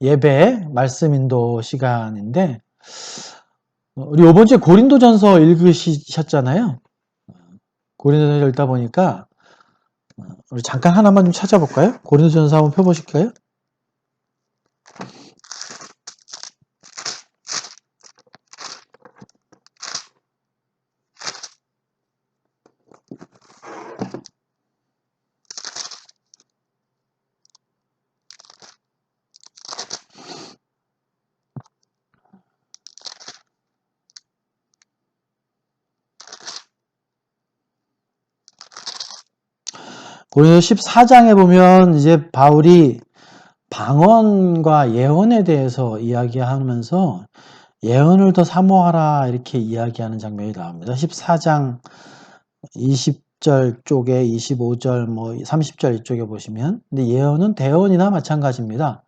예배 말씀 인도 시간인데, 우리 이번 주에 고린도전서 읽으셨잖아요. 고린도전서 읽다 보니까 우리 잠깐 하나만 좀 찾아볼까요? 고린도전서 한번 펴보실까요? 고린도서 14장에 보면 이제 바울이 방언과 예언에 대해서 이야기하면서 예언을 더 사모하라 이렇게 이야기하는 장면이 나옵니다. 14장 20절 쪽에 25절 뭐 30절 이쪽에 보시면, 근데 예언은 대언이나 마찬가지입니다.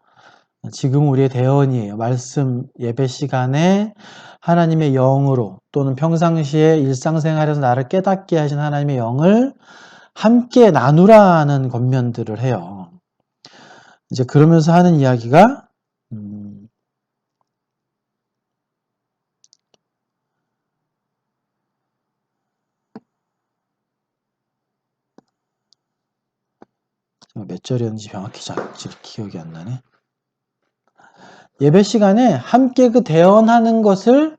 지금 우리의 대언이에요. 말씀 예배 시간에 하나님의 영으로 또는 평상시에 일상생활에서 나를 깨닫게 하신 하나님의 영을 함께 나누라는 권면들을 해요. 이제 그러면서 하는 이야기가 몇 절이었는지 정확히 기억이 안 나네. 예배 시간에 함께 그 대언하는 것을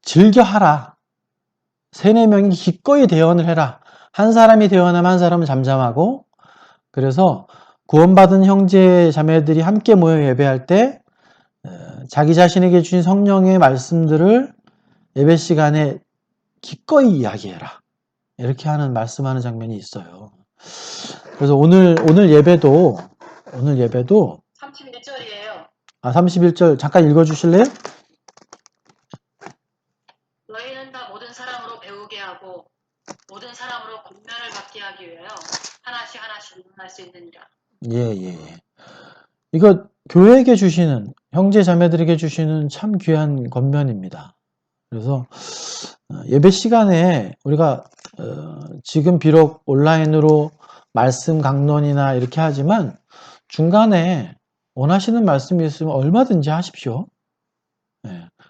즐겨하라. 세네 명이 기꺼이 대언을 해라. 한 사람이 대언하면 한 사람은 잠잠하고, 그래서 구원받은 형제 자매들이 함께 모여 예배할 때 자기 자신에게 주신 성령의 말씀들을 예배 시간에 기꺼이 이야기해라. 이렇게 하는 말씀하는 장면이 있어요. 그래서 오늘 예배도 31절이에요. 31절 잠깐 읽어주실래요? 너희는 다 모든 사람으로 배우게 하고 모든 사람으로 권면을 받게 하기 위하여 하나씩 논할 수 있느니라. 예. 이거 교회에게 주시는, 형제 자매들에게 주시는 참 귀한 권면입니다. 그래서 예배 시간에 우리가 지금 비록 온라인으로 말씀 강론이나 이렇게 하지만 중간에 원하시는 말씀이 있으면 얼마든지 하십시오.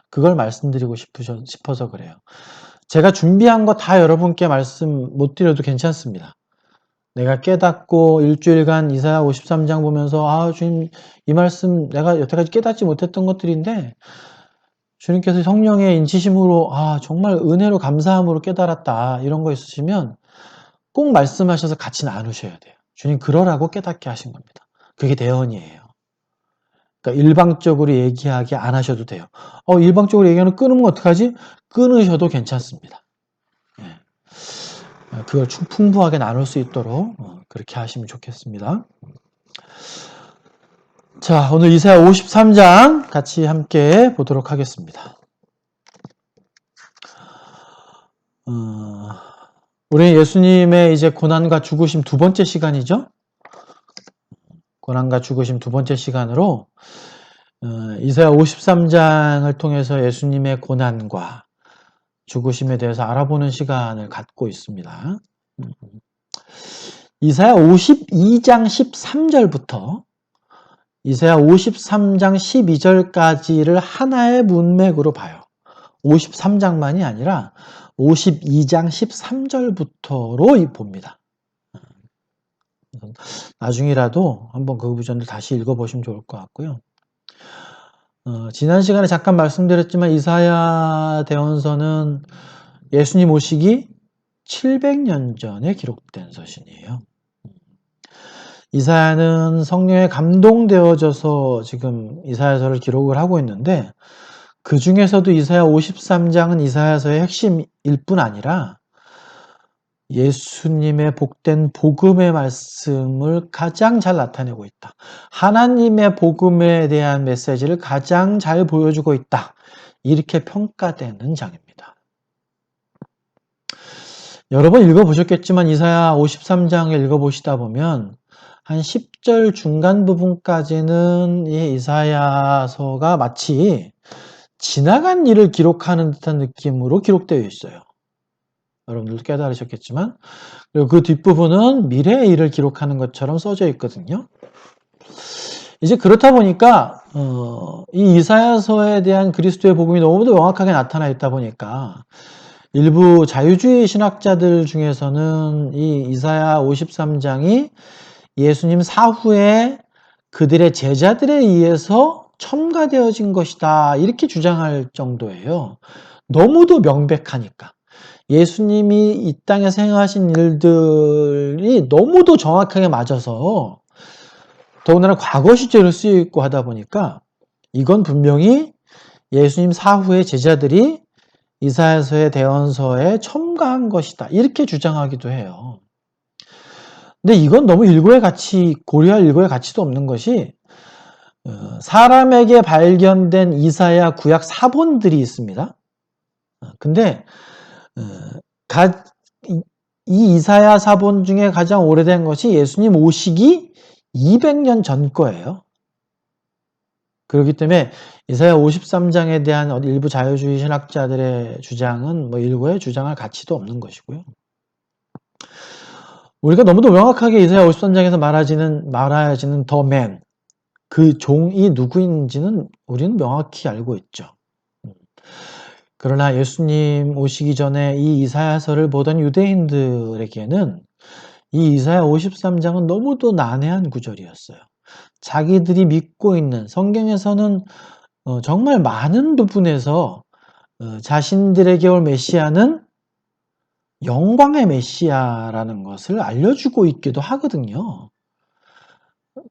그걸 말씀드리고 싶어서 그래요. 제가 준비한 거 다 여러분께 말씀 못 드려도 괜찮습니다. 내가 깨닫고 일주일간 이사야 53장 보면서 주님 이 말씀 내가 여태까지 깨닫지 못했던 것들인데 주님께서 성령의 인치심으로 정말 은혜로 감사함으로 깨달았다, 이런 거 있으시면 꼭 말씀하셔서 같이 나누셔야 돼요. 주님 그러라고 깨닫게 하신 겁니다. 그게 대언이에요. 그러니까 일방적으로 얘기하게 안 하셔도 돼요. 일방적으로 얘기하면 끊으면 어떡하지? 끊으셔도 괜찮습니다. 그걸 풍부하게 나눌 수 있도록 그렇게 하시면 좋겠습니다. 자, 오늘 이사야 53장 같이 함께 보도록 하겠습니다. 우리 예수님의 이제 고난과 죽으심 두 번째 시간이죠. 고난과 죽으심 두 번째 시간으로 이사야 53장을 통해서 예수님의 고난과 죽으심에 대해서 알아보는 시간을 갖고 있습니다. 이사야 52장 13절부터 이사야 53장 12절까지를 하나의 문맥으로 봐요. 53장만이 아니라 52장 13절부터로 봅니다. 나중이라도 한번 그 부분을 다시 읽어보시면 좋을 것 같고요. 지난 시간에 잠깐 말씀드렸지만 이사야 대언서는 예수님 오시기 700년 전에 기록된 서신이에요. 이사야는 성령에 감동되어져서 지금 이사야서를 기록을 하고 있는데, 그 중에서도 이사야 53장은 이사야서의 핵심일 뿐 아니라 예수님의 복된 복음의 말씀을 가장 잘 나타내고 있다. 하나님의 복음에 대한 메시지를 가장 잘 보여주고 있다. 이렇게 평가되는 장입니다. 여러 번 읽어보셨겠지만 이사야 53장을 읽어보시다 보면 한 10절 중간 부분까지는 이 이사야서가 마치 지나간 일을 기록하는 듯한 느낌으로 기록되어 있어요. 여러분들도 깨달으셨겠지만, 그리고 그 뒷부분은 미래의 일을 기록하는 것처럼 써져 있거든요. 이제 그렇다 보니까 이 이사야서에 대한 그리스도의 복음이 너무도 명확하게 나타나 있다 보니까 일부 자유주의 신학자들 중에서는 이 이사야 53장이 예수님 사후에 그들의 제자들에 의해서 첨가되어진 것이다 이렇게 주장할 정도예요. 너무도 명백하니까. 예수님이 이 땅에서 행하신 일들이 너무도 정확하게 맞아서 더군다나 과거 시제로 쓰여 있고 하다 보니까 이건 분명히 예수님 사후에 제자들이 이사야서의 대언서에 첨가한 것이다 이렇게 주장하기도 해요. 근데 이건 너무 고려할 일고의 가치도 없는 것이 사람에게 발견된 이사야 구약 사본들이 있습니다. 근데 이 이사야 사본 중에 가장 오래된 것이 예수님 오시기 200년 전 거예요. 그렇기 때문에 이사야 53장에 대한 일부 자유주의 신학자들의 주장은 일부의 주장할 가치도 없는 것이고요. 우리가 너무도 명확하게 이사야 53장에서 말하여지는 더 맨, 그 종이 누구인지는 우리는 명확히 알고 있죠. 그러나 예수님 오시기 전에 이 이사야서를 보던 유대인들에게는 이 이사야 53장은 너무도 난해한 구절이었어요. 자기들이 믿고 있는 성경에서는 정말 많은 부분에서 자신들에게 올 메시아는 영광의 메시아라는 것을 알려주고 있기도 하거든요.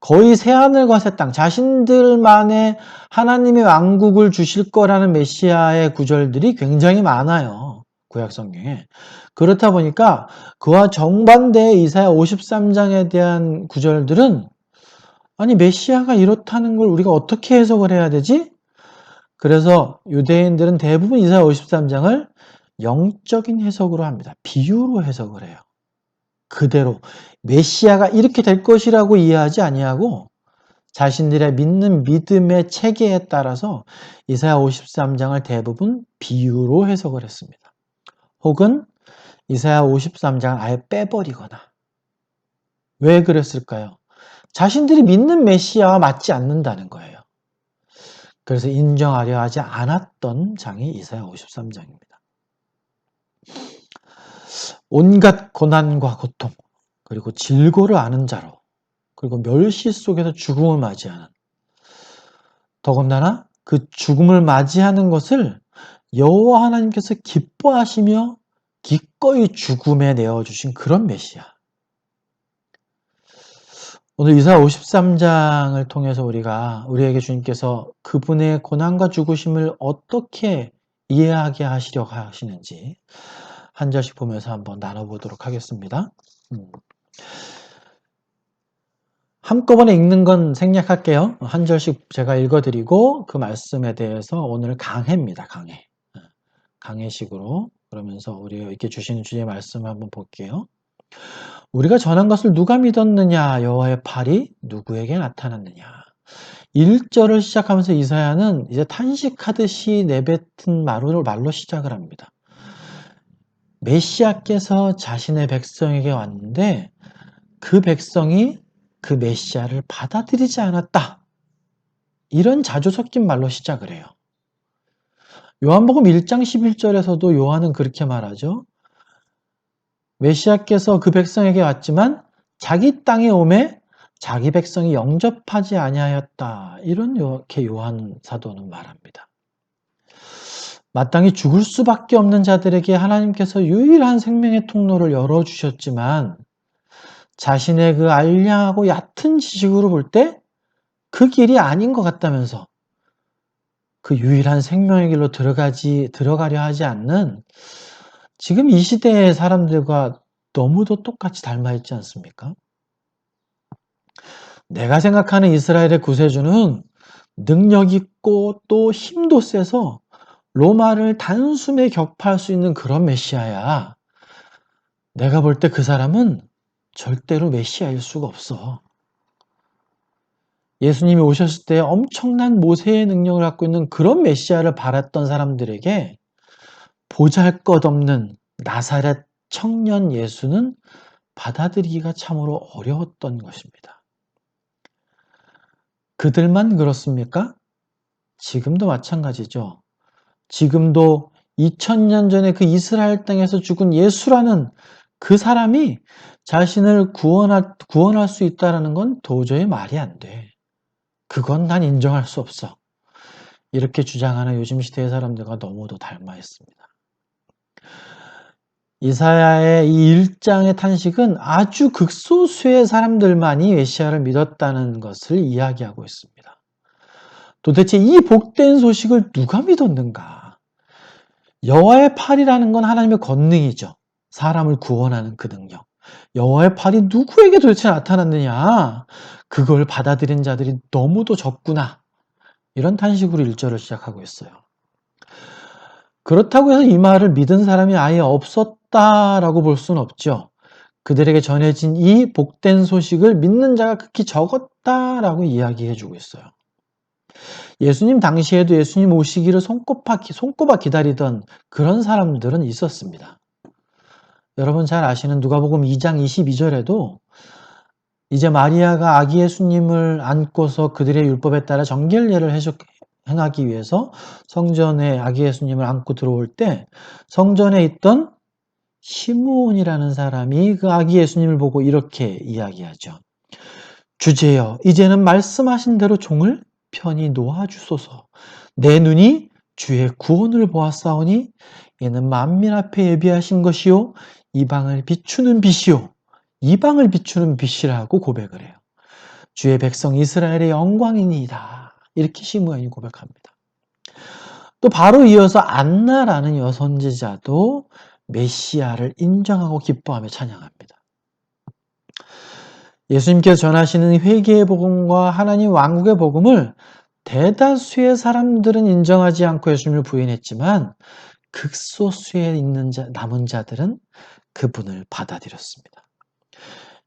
거의 새하늘과 새 땅, 자신들만의 하나님의 왕국을 주실 거라는 메시아의 구절들이 굉장히 많아요. 구약 성경에. 그렇다 보니까 그와 정반대의 이사야 53장에 대한 구절들은 아니 메시아가 이렇다는 걸 우리가 어떻게 해석을 해야 되지? 그래서 유대인들은 대부분 이사야 53장을 영적인 해석으로 합니다. 비유로 해석을 해요. 그대로 메시아가 이렇게 될 것이라고 이해하지 아니하고 자신들의 믿는 믿음의 체계에 따라서 이사야 53장을 대부분 비유로 해석을 했습니다. 혹은 이사야 53장을 아예 빼버리거나. 왜 그랬을까요? 자신들이 믿는 메시아와 맞지 않는다는 거예요. 그래서 인정하려 하지 않았던 장이 이사야 53장입니다. 온갖 고난과 고통, 그리고 질고를 아는 자로, 그리고 멸시 속에서 죽음을 맞이하는, 더군다나 그 죽음을 맞이하는 것을 여호와 하나님께서 기뻐하시며 기꺼이 죽음에 내어주신 그런 메시아. 오늘 이사야 53장을 통해서 우리에게 주님께서 그분의 고난과 죽으심을 어떻게 이해하게 하시려고 하시는지 한 절씩 보면서 한번 나눠보도록 하겠습니다. 한꺼번에 읽는 건 생략할게요. 한 절씩 제가 읽어드리고 그 말씀에 대해서 오늘 강해입니다. 강해식으로. 그러면서 우리에게 주시는 주의 말씀을 한번 볼게요. 우리가 전한 것을 누가 믿었느냐? 여호와의 팔이 누구에게 나타났느냐? 1절을 시작하면서 이사야는 이제 탄식하듯이 내뱉은 말로 시작을 합니다. 메시아께서 자신의 백성에게 왔는데 그 백성이 그 메시아를 받아들이지 않았다. 이런 자주 섞인 말로 시작을 해요. 요한복음 1장 11절에서도 요한은 그렇게 말하죠. 메시아께서 그 백성에게 왔지만 자기 땅에 오매 자기 백성이 영접하지 아니하였다. 이렇게 요한 사도는 말합니다. 마땅히 죽을 수밖에 없는 자들에게 하나님께서 유일한 생명의 통로를 열어주셨지만 자신의 그 알량하고 얕은 지식으로 볼 때 그 길이 아닌 것 같다면서 그 유일한 생명의 길로 들어가려 하지 않는 지금 이 시대의 사람들과 너무도 똑같이 닮아 있지 않습니까? 내가 생각하는 이스라엘의 구세주는 능력 있고 또 힘도 세서 로마를 단숨에 격파할 수 있는 그런 메시아야. 내가 볼 때 그 사람은 절대로 메시아일 수가 없어. 예수님이 오셨을 때 엄청난 모세의 능력을 갖고 있는 그런 메시아를 바랐던 사람들에게 보잘것없는 나사렛 청년 예수는 받아들이기가 참으로 어려웠던 것입니다. 그들만 그렇습니까? 지금도 마찬가지죠. 지금도 2000년 전에 그 이스라엘 땅에서 죽은 예수라는 그 사람이 자신을 구원할 수 있다는 건 도저히 말이 안 돼. 그건 난 인정할 수 없어. 이렇게 주장하는 요즘 시대의 사람들과 너무도 닮아 있습니다. 이사야의 이 1장의 탄식은 아주 극소수의 사람들만이 메시아를 믿었다는 것을 이야기하고 있습니다. 도대체 이 복된 소식을 누가 믿었는가? 여호와의 팔이라는 건 하나님의 권능이죠. 사람을 구원하는 그 능력. 여호와의 팔이 누구에게 도대체 나타났느냐? 그걸 받아들인 자들이 너무도 적구나. 이런 탄식으로 1절을 시작하고 있어요. 그렇다고 해서 이 말을 믿은 사람이 아예 없었다라고 볼 수는 없죠. 그들에게 전해진 이 복된 소식을 믿는 자가 극히 적었다라고 이야기해주고 있어요. 예수님 당시에도 예수님 오시기를 손꼽아 기다리던 그런 사람들은 있었습니다. 여러분 잘 아시는 누가복음 2장 22절에도 이제 마리아가 아기 예수님을 안고서 그들의 율법에 따라 정결례를 행하기 위해서 성전에 아기 예수님을 안고 들어올 때 성전에 있던 시므온이라는 사람이 그 아기 예수님을 보고 이렇게 이야기하죠. 주제여, 이제는 말씀하신 대로 종을 편히 놓아주소서. 내 눈이 주의 구원을 보았사오니 이는 만민 앞에 예비하신 것이요 이방을 비추는 빛이요 이방을 비추는 빛이라고 고백을 해요. 주의 백성 이스라엘의 영광이니이다. 이렇게 시므온이 고백합니다. 또 바로 이어서 안나라는 여선지자도 메시아를 인정하고 기뻐하며 찬양합니다. 예수님께서 전하시는 회개의 복음과 하나님 왕국의 복음을 대다수의 사람들은 인정하지 않고 예수님을 부인했지만 극소수에 남은 자들은 그분을 받아들였습니다.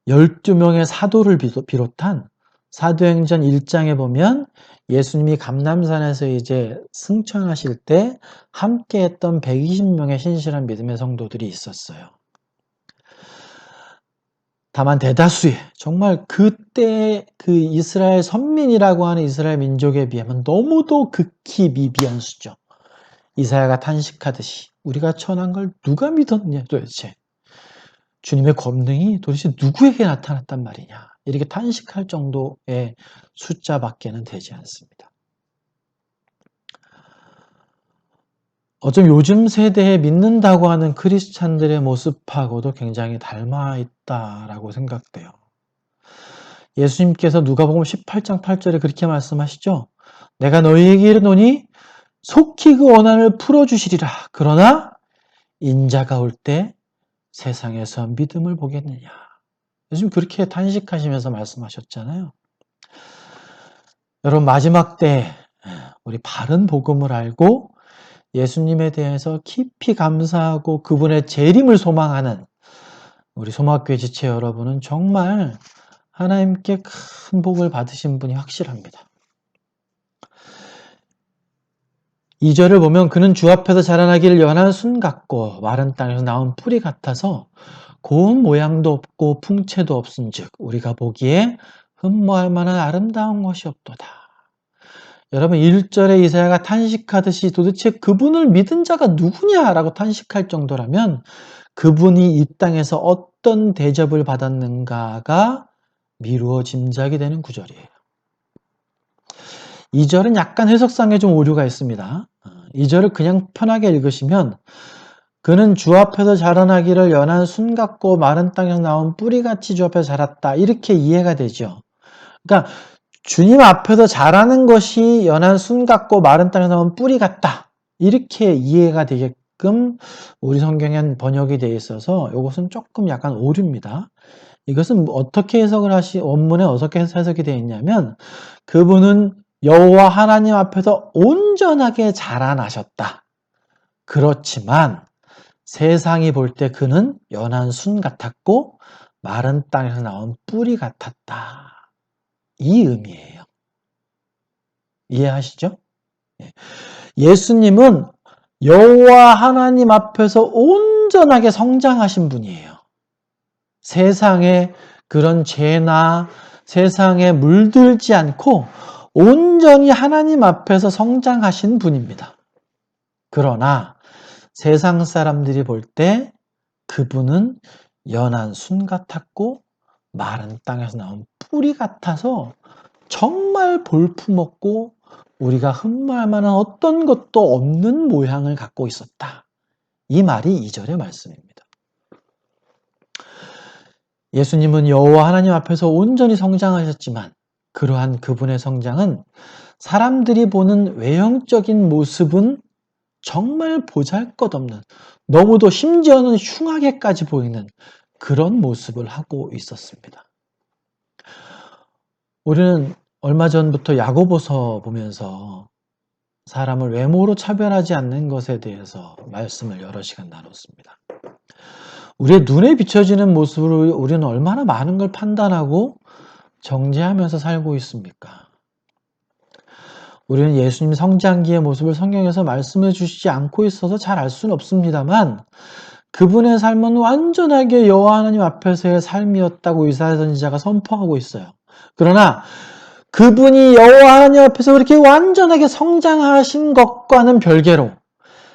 12명의 사도를 비롯한 사도행전 1장에 보면 예수님이 감람산에서 이제 승천하실 때 함께했던 120명의 신실한 믿음의 성도들이 있었어요. 다만 대다수의 정말 그때 그 이스라엘 선민이라고 하는 이스라엘 민족에 비하면 너무도 극히 미비한 수죠. 이사야가 탄식하듯이 우리가 천한 걸 누가 믿었냐 도대체. 주님의 권능이 도대체 누구에게 나타났단 말이냐. 이렇게 탄식할 정도의 숫자밖에는 되지 않습니다. 어쩜 요즘 세대에 믿는다고 하는 크리스찬들의 모습하고도 굉장히 닮아 있다라고 생각돼요. 예수님께서 누가복음 18장 8절에 그렇게 말씀하시죠. 내가 너희에게 이르노니 속히 그 원한을 풀어주시리라. 그러나 인자가 올 때 세상에서 믿음을 보겠느냐. 요즘 그렇게 탄식하시면서 말씀하셨잖아요. 여러분 마지막 때 우리 바른 복음을 알고 예수님에 대해서 깊이 감사하고 그분의 재림을 소망하는 우리 소막교회 지체 여러분은 정말 하나님께 큰 복을 받으신 분이 확실합니다. 2절을 보면 그는 주 앞에서 자라나기를 연한 순 같고 마른 땅에서 나온 뿌리 같아서 고운 모양도 없고 풍채도 없은즉 우리가 보기에 흠모할 만한 아름다운 것이 없도다. 여러분 1절에 이사야가 탄식하듯이 도대체 그분을 믿은 자가 누구냐라고 탄식할 정도라면 그분이 이 땅에서 어떤 대접을 받았는가가 미루어 짐작이 되는 구절이에요. 2절은 약간 해석상에 좀 오류가 있습니다. 2절을 그냥 편하게 읽으시면 그는 주 앞에서 자라나기를 연한 순 같고 마른 땅에서 나온 뿌리같이 주 앞에서 자랐다. 이렇게 이해가 되죠. 그러니까 주님 앞에서 자라는 것이 연한 순 같고 마른 땅에서 나온 뿌리 같다. 이렇게 이해가 되게끔 우리 성경엔 번역이 되어 있어서 이것은 조금 약간 오류입니다. 이것은 어떻게 원문에 어떻게 해석이 되어 있냐면 그분은 여호와 하나님 앞에서 온전하게 자라나셨다. 그렇지만 세상이 볼 때 그는 연한 순 같았고 마른 땅에서 나온 뿌리 같았다. 이 의미예요. 이해하시죠? 예수님은 여호와 하나님 앞에서 온전하게 성장하신 분이에요. 세상에 그런 죄나 세상에 물들지 않고 온전히 하나님 앞에서 성장하신 분입니다. 그러나 세상 사람들이 볼 때 그분은 연한 순 같았고 마른 땅에서 나온 뿌리 같아서 정말 볼품없고 우리가 흠모할 만한 어떤 것도 없는 모양을 갖고 있었다. 이 말이 2절의 말씀입니다. 예수님은 여호와 하나님 앞에서 온전히 성장하셨지만 그러한 그분의 성장은 사람들이 보는 외형적인 모습은 정말 보잘것없는, 너무도 심지어는 흉하게까지 보이는 그런 모습을 하고 있었습니다. 우리는 얼마 전부터 야고보서 보면서 사람을 외모로 차별하지 않는 것에 대해서 말씀을 여러 시간 나눴습니다. 우리의 눈에 비춰지는 모습으로 우리는 얼마나 많은 걸 판단하고 정죄하면서 살고 있습니까? 우리는 예수님 성장기의 모습을 성경에서 말씀해 주시지 않고 있어서 잘 알 수는 없습니다만 그분의 삶은 완전하게 여호와 하나님 앞에서의 삶이었다고 이사야 선지자가 선포하고 있어요. 그러나 그분이 여호와 하나님 앞에서 그렇게 완전하게 성장하신 것과는 별개로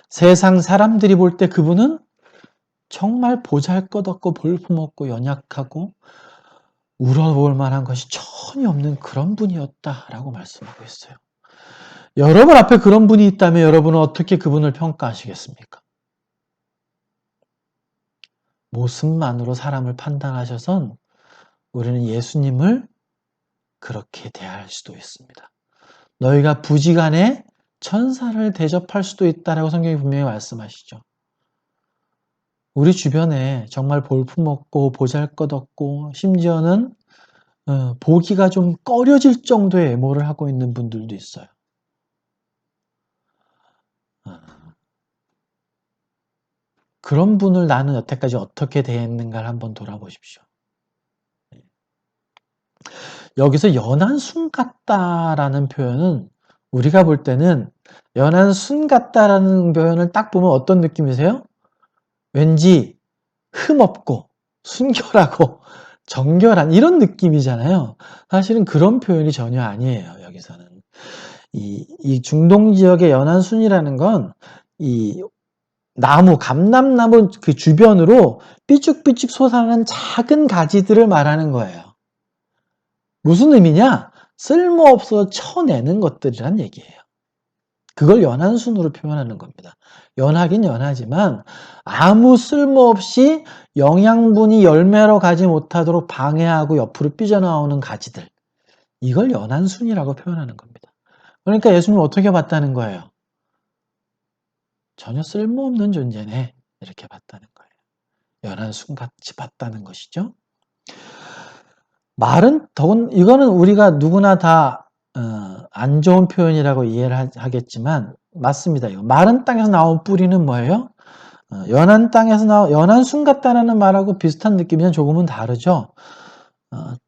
세상 사람들이 볼 때 그분은 정말 보잘것없고 볼품없고 연약하고 울어볼 만한 것이 전혀 없는 그런 분이었다라고 말씀하고 있어요. 여러분 앞에 그런 분이 있다면 여러분은 어떻게 그분을 평가하시겠습니까? 모습만으로 사람을 판단하셔선 우리는 예수님을 그렇게 대할 수도 있습니다. 너희가 부지간에 천사를 대접할 수도 있다라고 성경이 분명히 말씀하시죠. 우리 주변에 정말 볼품없고 보잘것없고 심지어는 보기가 좀 꺼려질 정도의 외모를 하고 있는 분들도 있어요. 그런 분을 나는 여태까지 어떻게 대했는가를 한번 돌아보십시오. 여기서 연한 순 같다라는 표현은 우리가 볼 때는 연한 순 같다라는 표현을 딱 보면 어떤 느낌이세요? 왠지 흠없고 순결하고 정결한 이런 느낌이잖아요. 사실은 그런 표현이 전혀 아니에요. 여기서는 이 중동 지역의 연한 순이라는 건 이 나무, 감람나무 그 주변으로 삐죽삐죽 솟아나는 작은 가지들을 말하는 거예요. 무슨 의미냐? 쓸모없어 쳐내는 것들이란 얘기예요. 그걸 연한 순으로 표현하는 겁니다. 연하긴 연하지만 아무 쓸모없이 영양분이 열매로 가지 못하도록 방해하고 옆으로 삐져나오는 가지들. 이걸 연한 순이라고 표현하는 겁니다. 그러니까 예수님은 어떻게 봤다는 거예요? 전혀 쓸모없는 존재네. 이렇게 봤다는 거예요. 연한 순같이 봤다는 것이죠. 말은 더군 이거는 우리가 누구나 다 안 좋은 표현이라고 이해를 하겠지만 맞습니다. 이거. 마른 땅에서 나온 뿌리는 뭐예요? 연한 땅에서 연한 순 같다라는 말하고 비슷한 느낌이면 조금은 다르죠.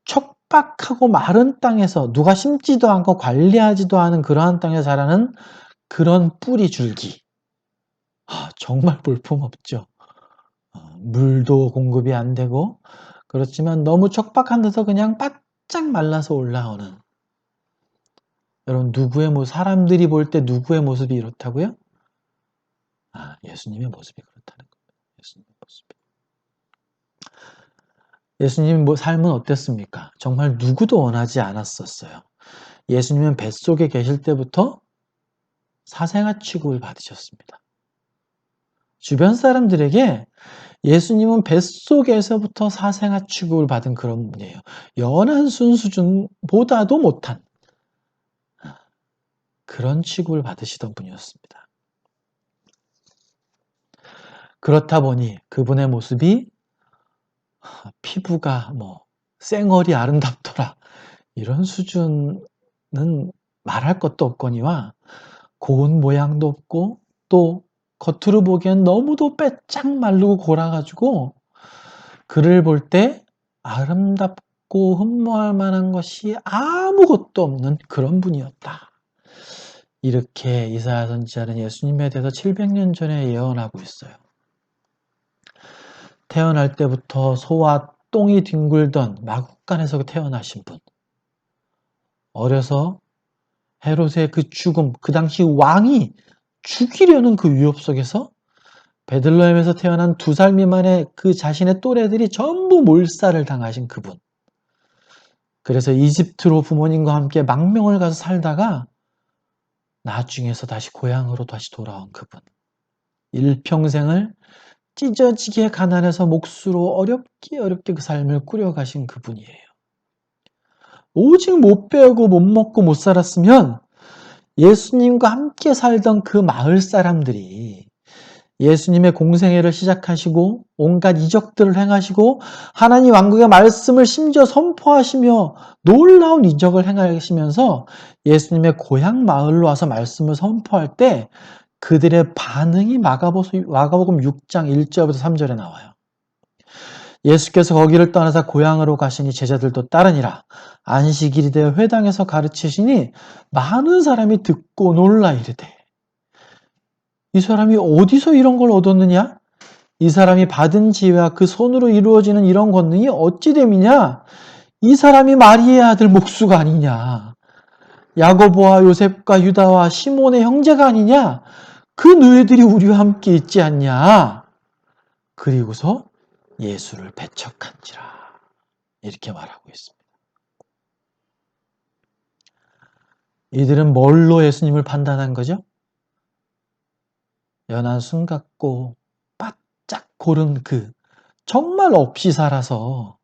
척박하고 마른 땅에서 누가 심지도 않고 관리하지도 않은 그러한 땅에 자라는 그런 뿌리 줄기. 정말 볼품없죠. 물도 공급이 안 되고 그렇지만 너무 척박한 데서 그냥 바짝 말라서 올라오는 여러분 누구의 모습, 사람들이 볼 때 누구의 모습이 이렇다고요? 예수님의 모습이 그렇다는 겁니다. 예수님의 모습이. 예수님 삶은 어땠습니까? 정말 누구도 원하지 않았었어요. 예수님은 뱃속에 계실 때부터 사생아 취급을 받으셨습니다. 주변 사람들에게 예수님은 뱃속에서부터 사생아 취급을 받은 그런 분이에요. 연한 순 수준보다도 못한 그런 취급을 받으시던 분이었습니다. 그렇다 보니 그분의 모습이 피부가 쌩얼이 아름답더라 이런 수준은 말할 것도 없거니와 고운 모양도 없고 또 겉으로 보기엔 너무도 빼짝 마르고 골아가지고 그를 볼 때 아름답고 흠모할 만한 것이 아무것도 없는 그런 분이었다. 이렇게 이사야 선지자는 예수님에 대해서 700년 전에 예언하고 있어요. 태어날 때부터 소와 똥이 뒹굴던 마국간에서 태어나신 분. 어려서 헤롯의 그 죽음, 그 당시 왕이 죽이려는 그 위협 속에서 베들레헴에서 태어난 2살 미만의 그 자신의 또래들이 전부 몰살을 당하신 그분. 그래서 이집트로 부모님과 함께 망명을 가서 살다가 나중에서 다시 고향으로 다시 돌아온 그분. 일평생을 찢어지게 가난해서 몫으로 어렵게 그 삶을 꾸려가신 그분이에요. 오직 못 배우고 못 먹고 못 살았으면 예수님과 함께 살던 그 마을 사람들이 예수님의 공생애를 시작하시고 온갖 이적들을 행하시고 하나님 왕국의 말씀을 심지어 선포하시며 놀라운 이적을 행하시면서 예수님의 고향 마을로 와서 말씀을 선포할 때 그들의 반응이 마가복음 6장 1절부터 3절에 나와요. 예수께서 거기를 떠나서 고향으로 가시니 제자들도 따르니라. 안식일이 되어 회당에서 가르치시니 많은 사람이 듣고 놀라 이르되 이 사람이 어디서 이런 걸 얻었느냐? 이 사람이 받은 지혜와 그 손으로 이루어지는 이런 권능이 어찌 됨이냐? 이 사람이 마리아의 아들 목수가 아니냐? 야고보와 요셉과 유다와 시몬의 형제가 아니냐? 그 너희들이 우리와 함께 있지 않냐? 그리고서 예수를 배척한지라. 이렇게 말하고 있습니다. 이들은 뭘로 예수님을 판단한 거죠? 연한 순 같고 바짝 고른 그 정말 없이 살아서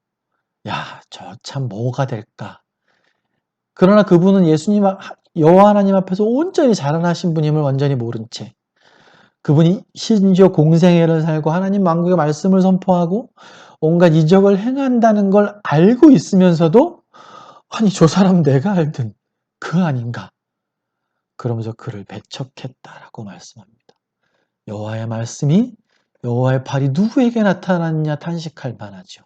야, 저 참 뭐가 될까? 그러나 그분은 예수님, 여호와 하나님 앞에서 온전히 자라나신 분임을 완전히 모른 채 그분이 심지어 공생애를 살고 하나님 왕국의 말씀을 선포하고 온갖 이적을 행한다는 걸 알고 있으면서도 아니 저 사람 내가 알던 그 아닌가? 그러면서 그를 배척했다라고 말씀합니다. 여호와의 말씀이 여호와의 팔이 누구에게 나타났냐 탄식할 만하죠.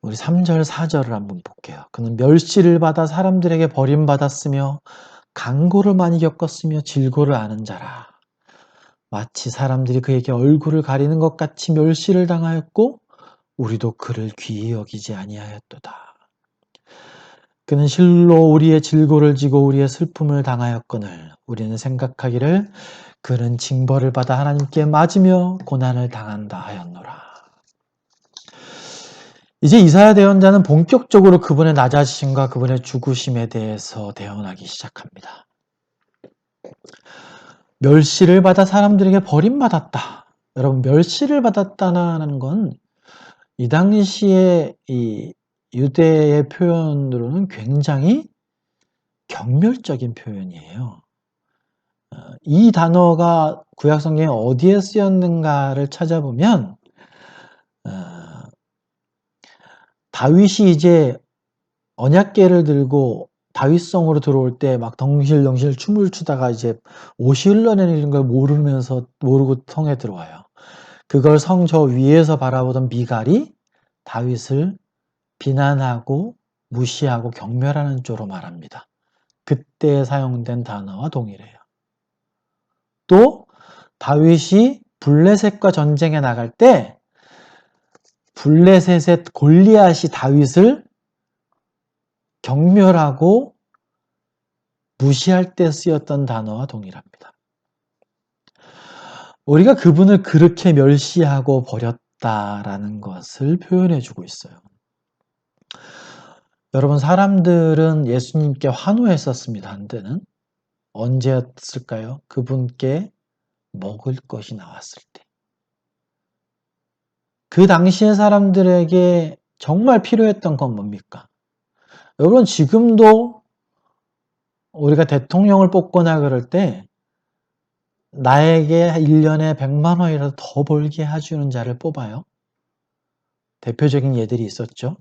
우리 3절, 4절을 한번 볼게요. 그는 멸시를 받아 사람들에게 버림받았으며 강고를 많이 겪었으며 질고를 아는 자라. 마치 사람들이 그에게 얼굴을 가리는 것 같이 멸시를 당하였고 우리도 그를 귀히 여기지 아니하였도다. 그는 실로 우리의 질고를 지고 우리의 슬픔을 당하였거늘 우리는 생각하기를 그는 징벌을 받아 하나님께 맞으며 고난을 당한다 하였노라. 이제 이사야 대언자는 본격적으로 그분의 낮아지심과 그분의 죽으심에 대해서 대언하기 시작합니다. 멸시를 받아 사람들에게 버림받았다. 여러분, 멸시를 받았다는 건 이 당시에 이 유대의 표현으로는 굉장히 경멸적인 표현이에요. 이 단어가 구약성경에 어디에 쓰였는가를 찾아보면 다윗이 이제 언약궤를 들고 다윗성으로 들어올 때 막 덩실덩실 춤을 추다가 이제 옷이 흘러내리는 걸 모르고 성에 들어와요. 그걸 성 저 위에서 바라보던 미갈이 다윗을 비난하고 무시하고 경멸하는 쪽으로 말합니다. 그때 사용된 단어와 동일해요. 또 다윗이 블레셋과 전쟁에 나갈 때 블레셋의 골리앗이 다윗을 경멸하고 무시할 때 쓰였던 단어와 동일합니다. 우리가 그분을 그렇게 멸시하고 버렸다라는 것을 표현해주고 있어요. 여러분, 사람들은 예수님께 환호했었습니다. 한때는. 언제였을까요? 그분께 먹을 것이 나왔을 때. 그 당시의 사람들에게 정말 필요했던 건 뭡니까? 여러분, 지금도 우리가 대통령을 뽑거나 그럴 때 나에게 1년에 100만 원이라도 더 벌게 해주는 자를 뽑아요. 대표적인 예들이 있었죠.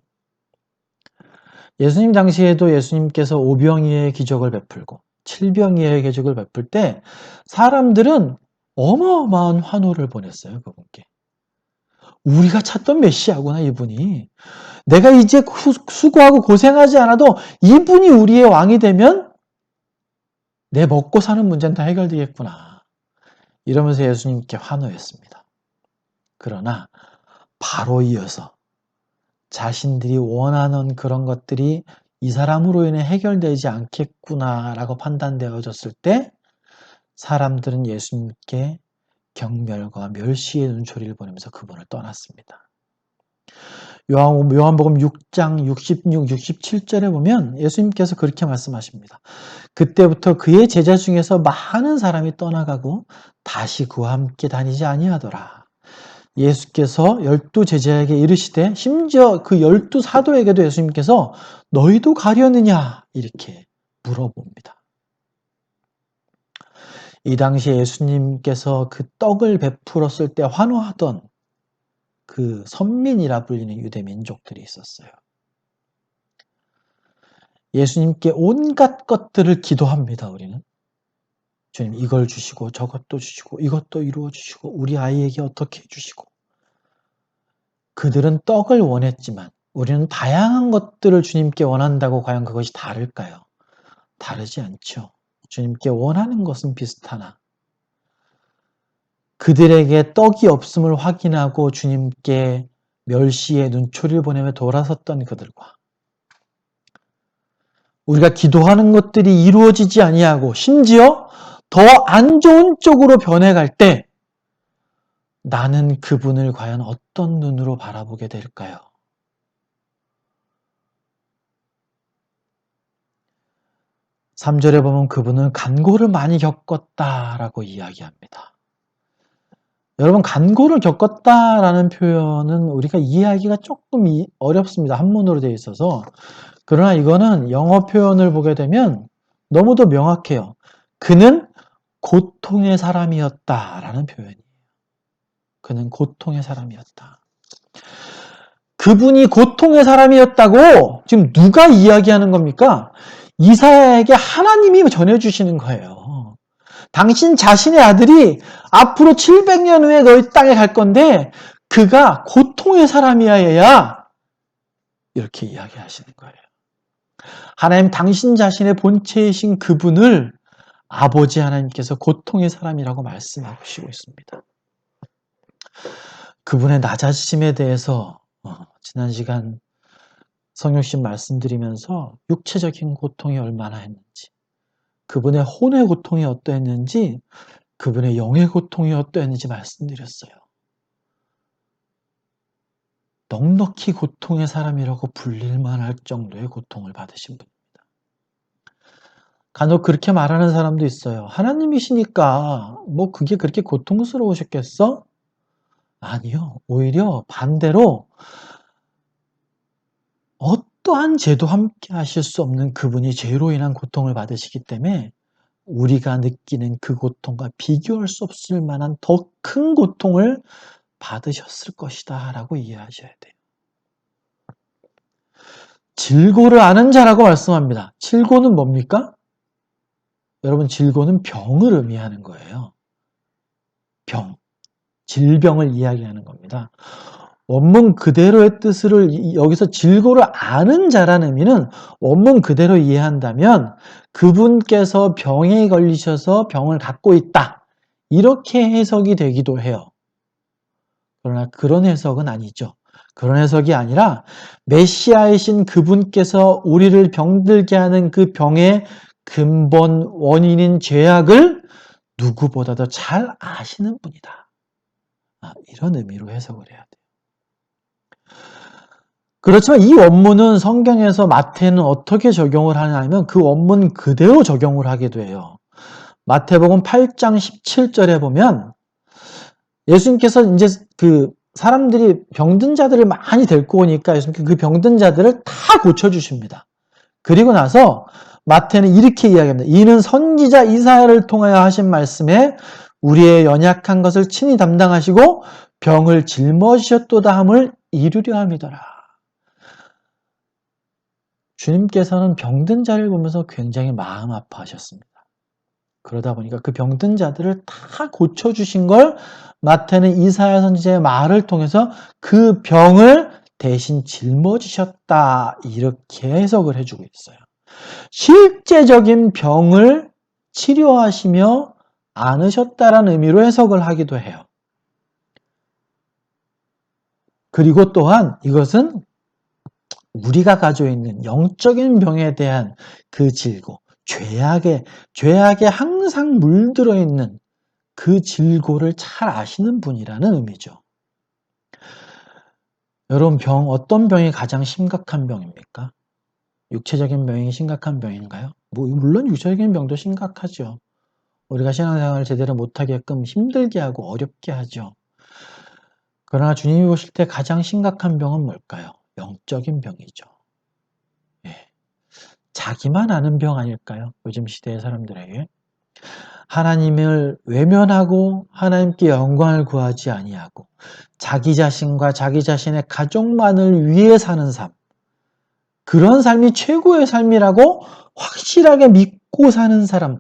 예수님 당시에도 예수님께서 오병이어의 기적을 베풀고 칠병이어의 기적을 베풀 때 사람들은 어마어마한 환호를 보냈어요. 그분께. 우리가 찾던 메시아구나 이분이. 내가 이제 수고하고 고생하지 않아도 이분이 우리의 왕이 되면 내 먹고 사는 문제는 다 해결되겠구나. 이러면서 예수님께 환호했습니다. 그러나 바로 이어서 자신들이 원하는 그런 것들이 이 사람으로 인해 해결되지 않겠구나라고 판단되어졌을 때 사람들은 예수님께 경멸과 멸시의 눈초리를 보내면서 그분을 떠났습니다. 요한복음 6장 66, 67절에 보면 예수님께서 그렇게 말씀하십니다. 그때부터 그의 제자 중에서 많은 사람이 떠나가고 다시 그와 함께 다니지 아니하더라. 예수께서 12 제자에게 이르시되 심지어 그 12 사도에게도 예수님께서 너희도 가려느냐 이렇게 물어봅니다. 이 당시에 예수님께서 그 떡을 베풀었을 때 환호하던 그 선민이라 불리는 유대 민족들이 있었어요. 예수님께 온갖 것들을 기도합니다. 우리는. 주님 이걸 주시고 저것도 주시고 이것도 이루어 주시고 우리 아이에게 어떻게 해주시고 그들은 떡을 원했지만 우리는 다양한 것들을 주님께 원한다고 과연 그것이 다를까요? 다르지 않죠. 주님께 원하는 것은 비슷하나 그들에게 떡이 없음을 확인하고 주님께 멸시의 눈초리를 보내며 돌아섰던 그들과 우리가 기도하는 것들이 이루어지지 아니하고 심지어 더 안 좋은 쪽으로 변해갈 때 나는 그분을 과연 어떤 눈으로 바라보게 될까요? 삼 절에 보면 그분은 간고를 많이 겪었다라고 이야기합니다. 여러분 간고를 겪었다라는 표현은 우리가 이해하기가 조금 어렵습니다. 한문으로 되어 있어서. 그러나 이거는 영어 표현을 보게 되면 너무도 명확해요. 그는 고통의 사람이었다라는 표현이에요. 그는 고통의 사람이었다. 그분이 고통의 사람이었다고 지금 누가 이야기하는 겁니까? 이사야에게 하나님이 전해주시는 거예요. 당신 자신의 아들이 앞으로 700년 후에 너희 땅에 갈 건데 그가 고통의 사람이야 얘야. 이렇게 이야기하시는 거예요. 하나님 당신 자신의 본체이신 그분을 아버지 하나님께서 고통의 사람이라고 말씀하시고 있습니다. 그분의 낮아지심에 대해서 지난 시간 성육신 말씀드리면서 육체적인 고통이 얼마나 했는지 그분의 혼의 고통이 어떠했는지 그분의 영의 고통이 어떠했는지 말씀드렸어요. 넉넉히 고통의 사람이라고 불릴만 할 정도의 고통을 받으신 분입니다. 간혹 그렇게 말하는 사람도 있어요. 하나님이시니까 뭐 그게 그렇게 고통스러우셨겠어? 아니요. 오히려 반대로 어떠한 죄도 함께 하실 수 없는 그분이 죄로 인한 고통을 받으시기 때문에 우리가 느끼는 그 고통과 비교할 수 없을 만한 더 큰 고통을 받으셨을 것이다 라고 이해하셔야 돼요. 질고를 아는 자라고 말씀합니다. 질고는 뭡니까? 여러분 질고는 병을 의미하는 거예요. 병, 질병을 이야기하는 겁니다. 원문 그대로의 뜻을 여기서 질고를 아는 자라는 의미는 원문 그대로 이해한다면 그분께서 병에 걸리셔서 병을 갖고 있다. 이렇게 해석이 되기도 해요. 그러나 그런 해석은 아니죠. 그런 해석이 아니라 메시아이신 그분께서 우리를 병들게 하는 그 병의 근본 원인인 죄악을 누구보다도 잘 아시는 분이다. 이런 의미로 해석을 해야 돼요. 그렇지만 이 원문은 성경에서 마태는 어떻게 적용을 하냐면 그 원문 그대로 적용을 하기도 해요. 마태복음 8장 17절에 보면 예수님께서 이제 그 사람들이 병든 자들을 많이 데리고 오니까 예수님께서 그 병든 자들을 다 고쳐주십니다. 그리고 나서 마태는 이렇게 이야기합니다. 이는 선지자 이사야를 통하여 하신 말씀에 우리의 연약한 것을 친히 담당하시고 병을 짊어지셨도다 함을 이루려 함이더라. 주님께서는 병든 자를 보면서 굉장히 마음 아파하셨습니다. 그러다 보니까 그 병든 자들을 다 고쳐주신 걸 마태는 이사야 선지자의 말을 통해서 그 병을 대신 짊어지셨다 이렇게 해석을 해주고 있어요. 실제적인 병을 치료하시며 안으셨다라는 의미로 해석을 하기도 해요. 그리고 또한 이것은 우리가 가지고 있는 영적인 병에 대한 그 질고, 죄악에 항상 물들어 있는 그 질고를 잘 아시는 분이라는 의미죠. 여러분, 어떤 병이 가장 심각한 병입니까? 육체적인 병이 심각한 병인가요? 물론 육체적인 병도 심각하죠. 우리가 신앙생활을 제대로 못하게끔 힘들게 하고 어렵게 하죠. 그러나 주님이 보실 때 가장 심각한 병은 뭘까요? 영적인 병이죠. 예. 자기만 아는 병 아닐까요? 요즘 시대의 사람들에게. 하나님을 외면하고 하나님께 영광을 구하지 아니하고 자기 자신과 자기 자신의 가족만을 위해 사는 삶. 그런 삶이 최고의 삶이라고 확실하게 믿고 사는 사람.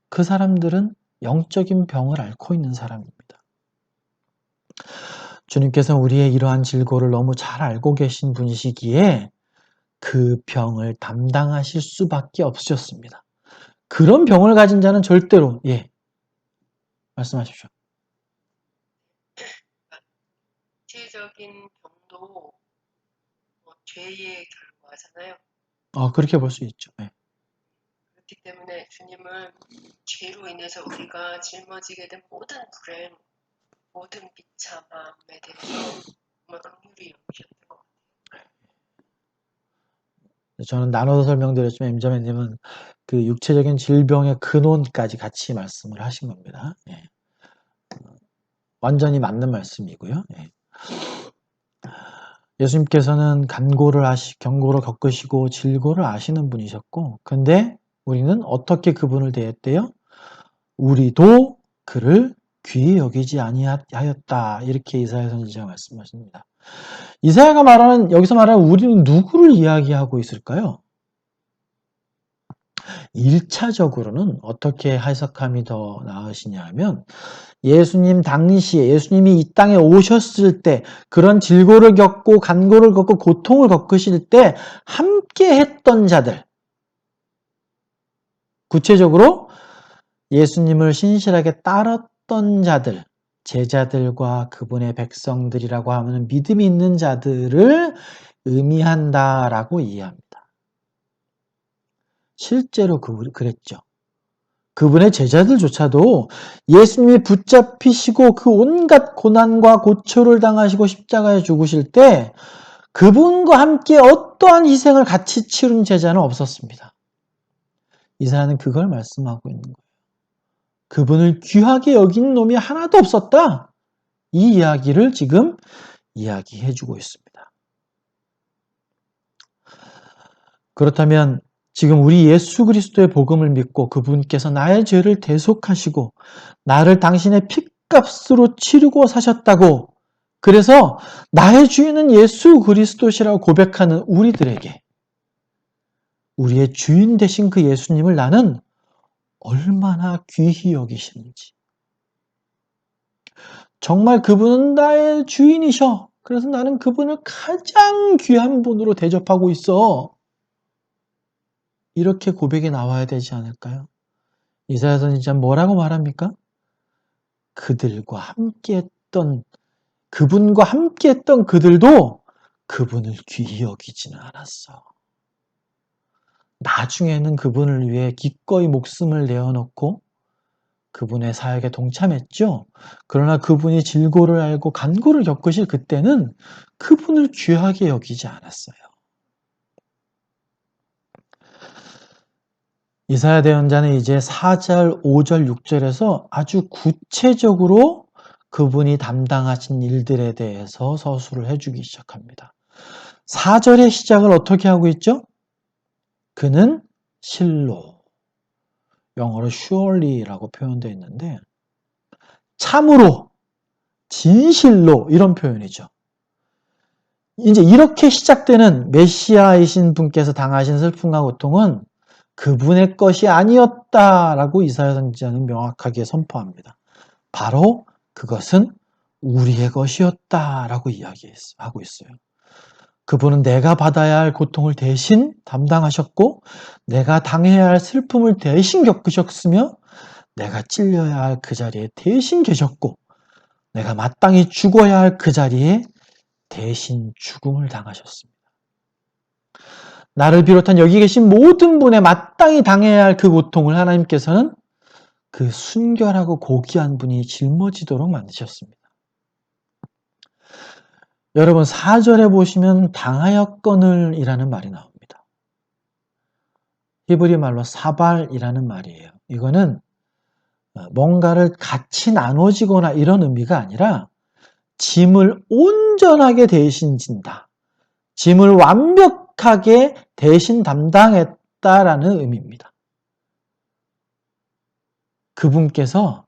그 사람들은 영적인 병을 앓고 있는 사람입니다. 주님께서 우리의 이러한 질고를 너무 잘 알고 계신 분이시기에 그 병을 담당하실 수밖에 없으셨습니다. 그런 병을 가진 자는 절대로 말씀하십시오. 육체적인 병도 죄의 결과잖아요. 그렇게 볼 수 있죠. 네. 그렇기 때문에 주님은 죄로 인해서 우리가 짊어지게 된 모든 불행, 모든 비참함에 대해서 정말 긍휼히 여기셨던 것 같아요. 저는 나눠서 설명드렸지만 임자매님은 그 육체적인 질병의 근원까지 같이 말씀을 하신 겁니다. 예. 완전히 맞는 말씀이고요. 예. 예수님께서는 경고를 겪으시고 질고를 아시는 분이셨고, 근데 우리는 어떻게 그분을 대했대요? 우리도 그를 귀히 여기지 아니하였다. 이렇게 이사야 선지자가 말씀하십니다. 이사야가 여기서 말하는 우리는 누구를 이야기하고 있을까요? 1차적으로는 어떻게 해석함이 더 나으시냐 하면 예수님 당시에 예수님이 이 땅에 오셨을 때 그런 질고를 겪고 간고를 겪고 고통을 겪으실 때 함께 했던 자들, 구체적으로 예수님을 신실하게 따랐던 자들, 제자들과 그분의 백성들이라고 하면 믿음이 있는 자들을 의미한다라고 이해합니다. 실제로 그랬죠. 그분의 제자들조차도 예수님이 붙잡히시고 그 온갖 고난과 고초를 당하시고 십자가에 죽으실 때 그분과 함께 어떠한 희생을 같이 치른 제자는 없었습니다. 이사야는 그걸 말씀하고 있는 거예요. 그분을 귀하게 여긴 놈이 하나도 없었다. 이 이야기를 지금 이야기해주고 있습니다. 그렇다면 지금 우리 예수 그리스도의 복음을 믿고 그분께서 나의 죄를 대속하시고 나를 당신의 핏값으로 치르고 사셨다고, 그래서 나의 주인은 예수 그리스도시라고 고백하는 우리들에게 우리의 주인 되신 그 예수님을 나는 얼마나 귀히 여기시는지, 정말 그분은 나의 주인이셔. 그래서 나는 그분을 가장 귀한 분으로 대접하고 있어. 이렇게 고백이 나와야 되지 않을까요? 이사야 선지자 뭐라고 말합니까? 그분과 함께 했던 그들도 그분을 귀히 여기지는 않았어. 나중에는 그분을 위해 기꺼이 목숨을 내어놓고 그분의 사역에 동참했죠. 그러나 그분이 질고를 알고 간고를 겪으실 그때는 그분을 귀하게 여기지 않았어요. 이사야 대언자는 이제 4절, 5절, 6절에서 아주 구체적으로 그분이 담당하신 일들에 대해서 서술을 해주기 시작합니다. 4절의 시작을 어떻게 하고 있죠? 그는 실로, 영어로 surely라고 표현되어 있는데 참으로, 진실로 이런 표현이죠. 이제 이렇게 시작되는 메시아이신 분께서 당하신 슬픔과 고통은 그분의 것이 아니었다라고 이사야 선지자는 명확하게 선포합니다. 바로 그것은 우리의 것이었다라고 이야기하고 있어요. 그분은 내가 받아야 할 고통을 대신 담당하셨고 내가 당해야 할 슬픔을 대신 겪으셨으며 내가 찔려야 할 그 자리에 대신 계셨고 내가 마땅히 죽어야 할 그 자리에 대신 죽음을 당하셨습니다. 나를 비롯한 여기 계신 모든 분의 마땅히 당해야 할 그 고통을 하나님께서는 그 순결하고 고귀한 분이 짊어지도록 만드셨습니다. 여러분 4절에 보시면 당하였거늘 이라는 말이 나옵니다. 히브리 말로 사발이라는 말이에요. 이거는 뭔가를 같이 나눠지거나 이런 의미가 아니라 짐을 온전하게 대신 진다. 짐을 완벽하게 대신 담당했다라는 의미입니다. 그분께서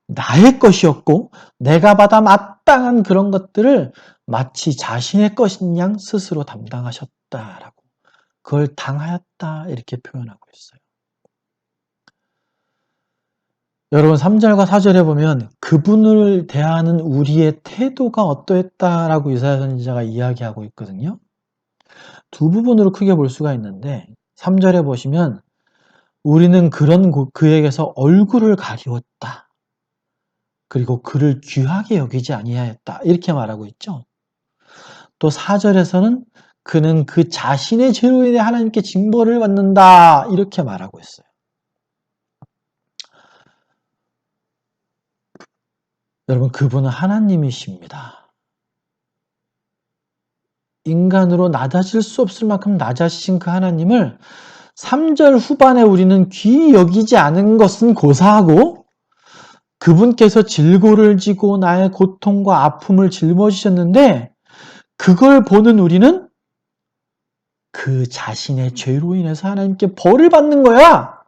나의 것이었고 내가 받아 마땅한 그런 것들을 마치 자신의 것인 양 스스로 담당하셨다라고, 그걸 당하였다 이렇게 표현하고 있어요. 여러분 3절과 4절에 보면 그분을 대하는 우리의 태도가 어떠했다라고 이사야 선지자가 이야기하고 있거든요. 두 부분으로 크게 볼 수가 있는데 3절에 보시면 우리는 그에게서 얼굴을 가리웠다. 그리고 그를 귀하게 여기지 아니하였다. 이렇게 말하고 있죠. 또 4절에서는 그는 그 자신의 죄로 인해 하나님께 징벌을 받는다. 이렇게 말하고 있어요. 여러분 그분은 하나님이십니다. 인간으로 낮아질 수 없을 만큼 낮아지신 그 하나님을 3절 후반에 우리는 귀히 여기지 않은 것은 고사하고 그분께서 질고를 지고 나의 고통과 아픔을 짊어지셨는데 그걸 보는 우리는 그 자신의 죄로 인해서 하나님께 벌을 받는 거야.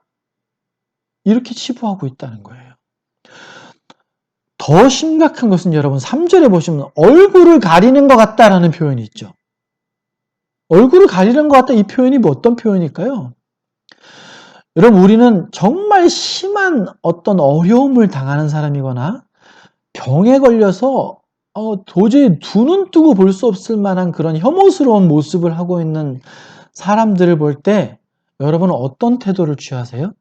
이렇게 치부하고 있다는 거예요. 더 심각한 것은 여러분 3절에 보시면 얼굴을 가리는 것 같다라는 표현이 있죠. 얼굴을 가리는 것 같다 이 표현이 뭐 어떤 표현일까요? 여러분 우리는 정말 심한 어떤 어려움을 당하는 사람이거나 병에 걸려서 도저히 두 눈 뜨고 볼 수 없을 만한 그런 혐오스러운 모습을 하고 있는 사람들을 볼 때 여러분은 어떤 태도를 취하세요?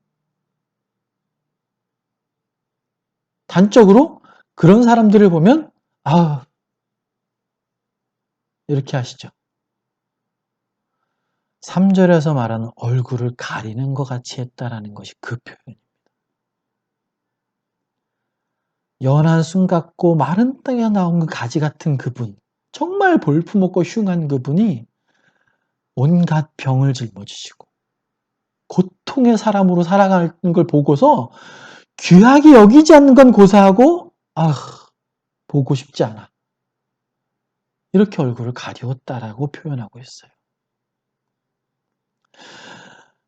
단적으로 그런 사람들을 보면 이렇게 하시죠. 3절에서 말하는 얼굴을 가리는 것 같이 했다라는 것이 그 표현입니다. 연한 순 같고 마른 땅에 나온 그 가지 같은 그분, 정말 볼품없고 흉한 그분이 온갖 병을 짊어지시고 고통의 사람으로 살아가는 걸 보고서 귀하게 여기지 않는 건 고사하고 보고 싶지 않아. 이렇게 얼굴을 가리웠다라고 표현하고 있어요.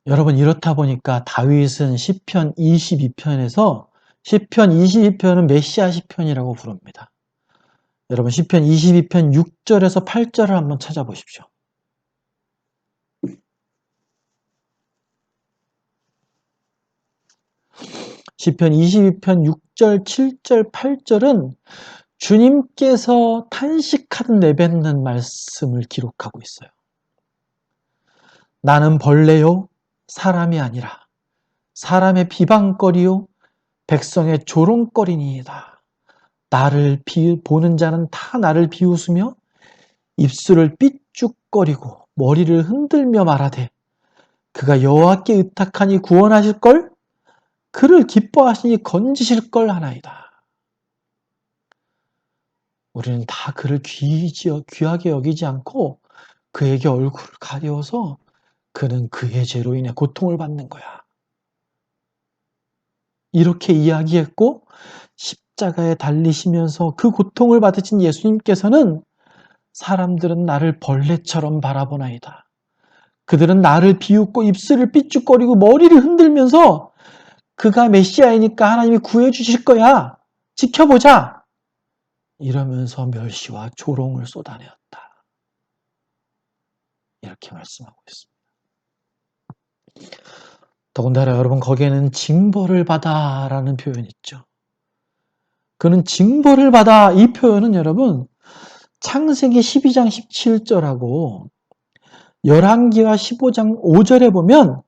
여러분 이렇다 보니까 다윗은 시편 22편에서 시편 22편은 메시아 시편이라고 부릅니다. 여러분 시편 22편 6절에서 8절을 한번 찾아보십시오. 시편 22편 6절, 7절, 8절은 주님께서 탄식하듯 내뱉는 말씀을 기록하고 있어요. 나는 벌레요 사람이 아니라 사람의 비방거리요 백성의 조롱거리니이다. 나를 보는 자는 다 나를 비웃으며 입술을 삐죽거리고 머리를 흔들며 말하되 그가 여호와께 의탁하니 구원하실걸? 그를 기뻐하시니 건지실걸 하나이다. 우리는 다 그를 귀하게 여기지 않고 그에게 얼굴을 가려워서 그는 그의 죄로 인해 고통을 받는 거야. 이렇게 이야기했고 십자가에 달리시면서 그 고통을 받으신 예수님께서는 사람들은 나를 벌레처럼 바라보나이다. 그들은 나를 비웃고 입술을 삐죽거리고 머리를 흔들면서 그가 메시아이니까 하나님이 구해주실 거야. 지켜보자. 이러면서 멸시와 조롱을 쏟아내었다. 이렇게 말씀하고 있습니다. 더군다나 여러분 거기에는 징벌을 받아 라는 표현이 있죠. 그는 징벌을 받아 이 표현은 여러분 창세기 12장 17절하고 열왕기와 15장 5절에 보면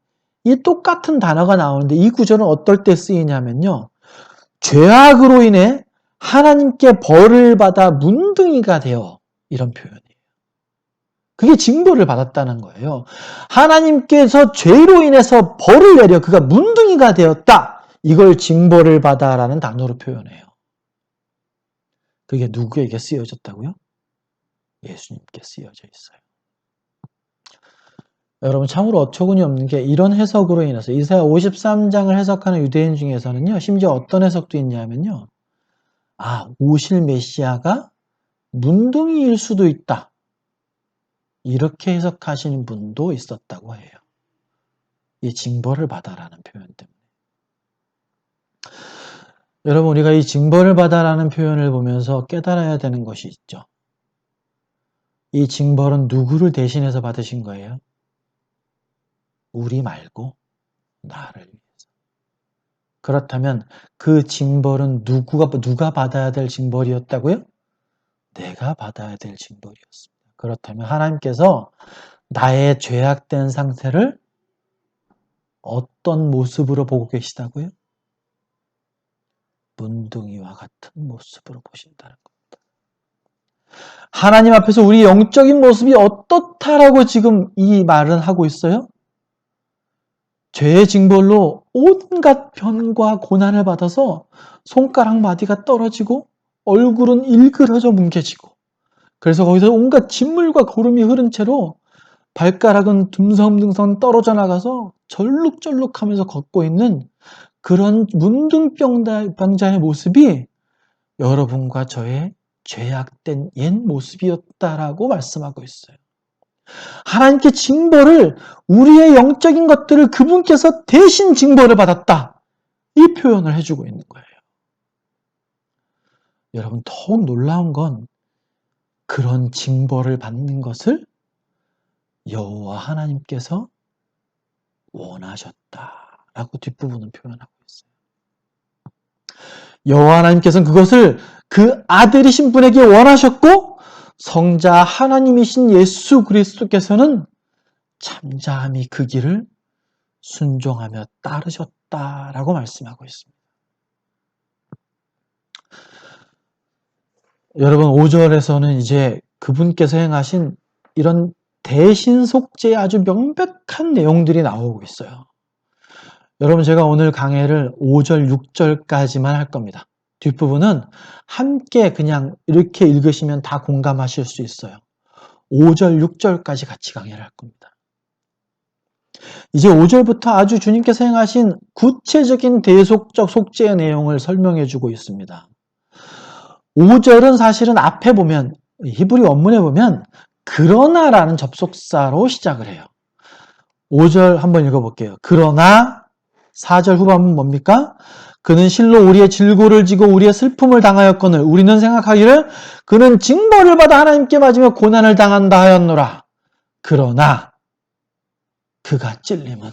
이 똑같은 단어가 나오는데 이 구절은 어떨 때 쓰이냐면요. 죄악으로 인해 하나님께 벌을 받아 문둥이가 되어 이런 표현이에요. 그게 징벌을 받았다는 거예요. 하나님께서 죄로 인해서 벌을 내려 그가 문둥이가 되었다. 이걸 징벌을 받아라는 단어로 표현해요. 그게 누구에게 쓰여졌다고요? 예수님께 쓰여져 있어요. 여러분 참으로 어처구니 없는 게 이런 해석으로 인해서 이사야 53장을 해석하는 유대인 중에서는요. 심지어 어떤 해석도 있냐면요. 오실 메시아가 문둥이일 수도 있다. 이렇게 해석하시는 분도 있었다고 해요. 이 징벌을 받아라는 표현 때문에. 여러분 우리가 이 징벌을 받아라는 표현을 보면서 깨달아야 되는 것이 있죠. 이 징벌은 누구를 대신해서 받으신 거예요? 우리 말고 나를 위해서. 그렇다면 그 징벌은 누가 받아야 될 징벌이었다고요? 내가 받아야 될 징벌이었습니다. 그렇다면 하나님께서 나의 죄악된 상태를 어떤 모습으로 보고 계시다고요? 문둥이와 같은 모습으로 보신다는 겁니다. 하나님 앞에서 우리 영적인 모습이 어떻다라고 지금 이 말은 하고 있어요? 죄의 징벌로 온갖 변과 고난을 받아서 손가락 마디가 떨어지고 얼굴은 일그러져 뭉개지고 그래서 거기서 온갖 진물과 고름이 흐른 채로 발가락은 듬성듬성 떨어져 나가서 절룩절룩하면서 걷고 있는 그런 문둥병자의 모습이 여러분과 저의 죄악된 옛 모습이었다라고 말씀하고 있어요. 하나님께 징벌을 우리의 영적인 것들을 그분께서 대신 징벌을 받았다. 이 표현을 해주고 있는 거예요. 여러분 더욱 놀라운 건 그런 징벌을 받는 것을 여호와 하나님께서 원하셨다라고 뒷부분은 표현하고 있어요. 여호와 하나님께서는 그것을 그 아들이신 분에게 원하셨고 성자 하나님이신 예수 그리스도께서는 잠잠히 그 길을 순종하며 따르셨다라고 말씀하고 있습니다. 여러분 5절에서는 이제 그분께서 행하신 이런 대신 속죄의 아주 명백한 내용들이 나오고 있어요. 여러분 제가 오늘 강해를 5절, 6절까지만 할 겁니다. 뒷부분은 함께 그냥 이렇게 읽으시면 다 공감하실 수 있어요. 5절, 6절까지 같이 강해를 할 겁니다. 이제 5절부터 아주 주님께서 행하신 구체적인 대속적 속죄의 내용을 설명해 주고 있습니다. 5절은 사실은 앞에 보면 히브리 원문에 보면 그러나라는 접속사로 시작을 해요. 5절 한번 읽어볼게요. 그러나 4절 후반은 뭡니까? 그는 실로 우리의 질고를 지고 우리의 슬픔을 당하였거늘 우리는 생각하기를 그는 징벌을 받아 하나님께 맞으며 고난을 당한다 하였노라. 그러나 그가 찔림은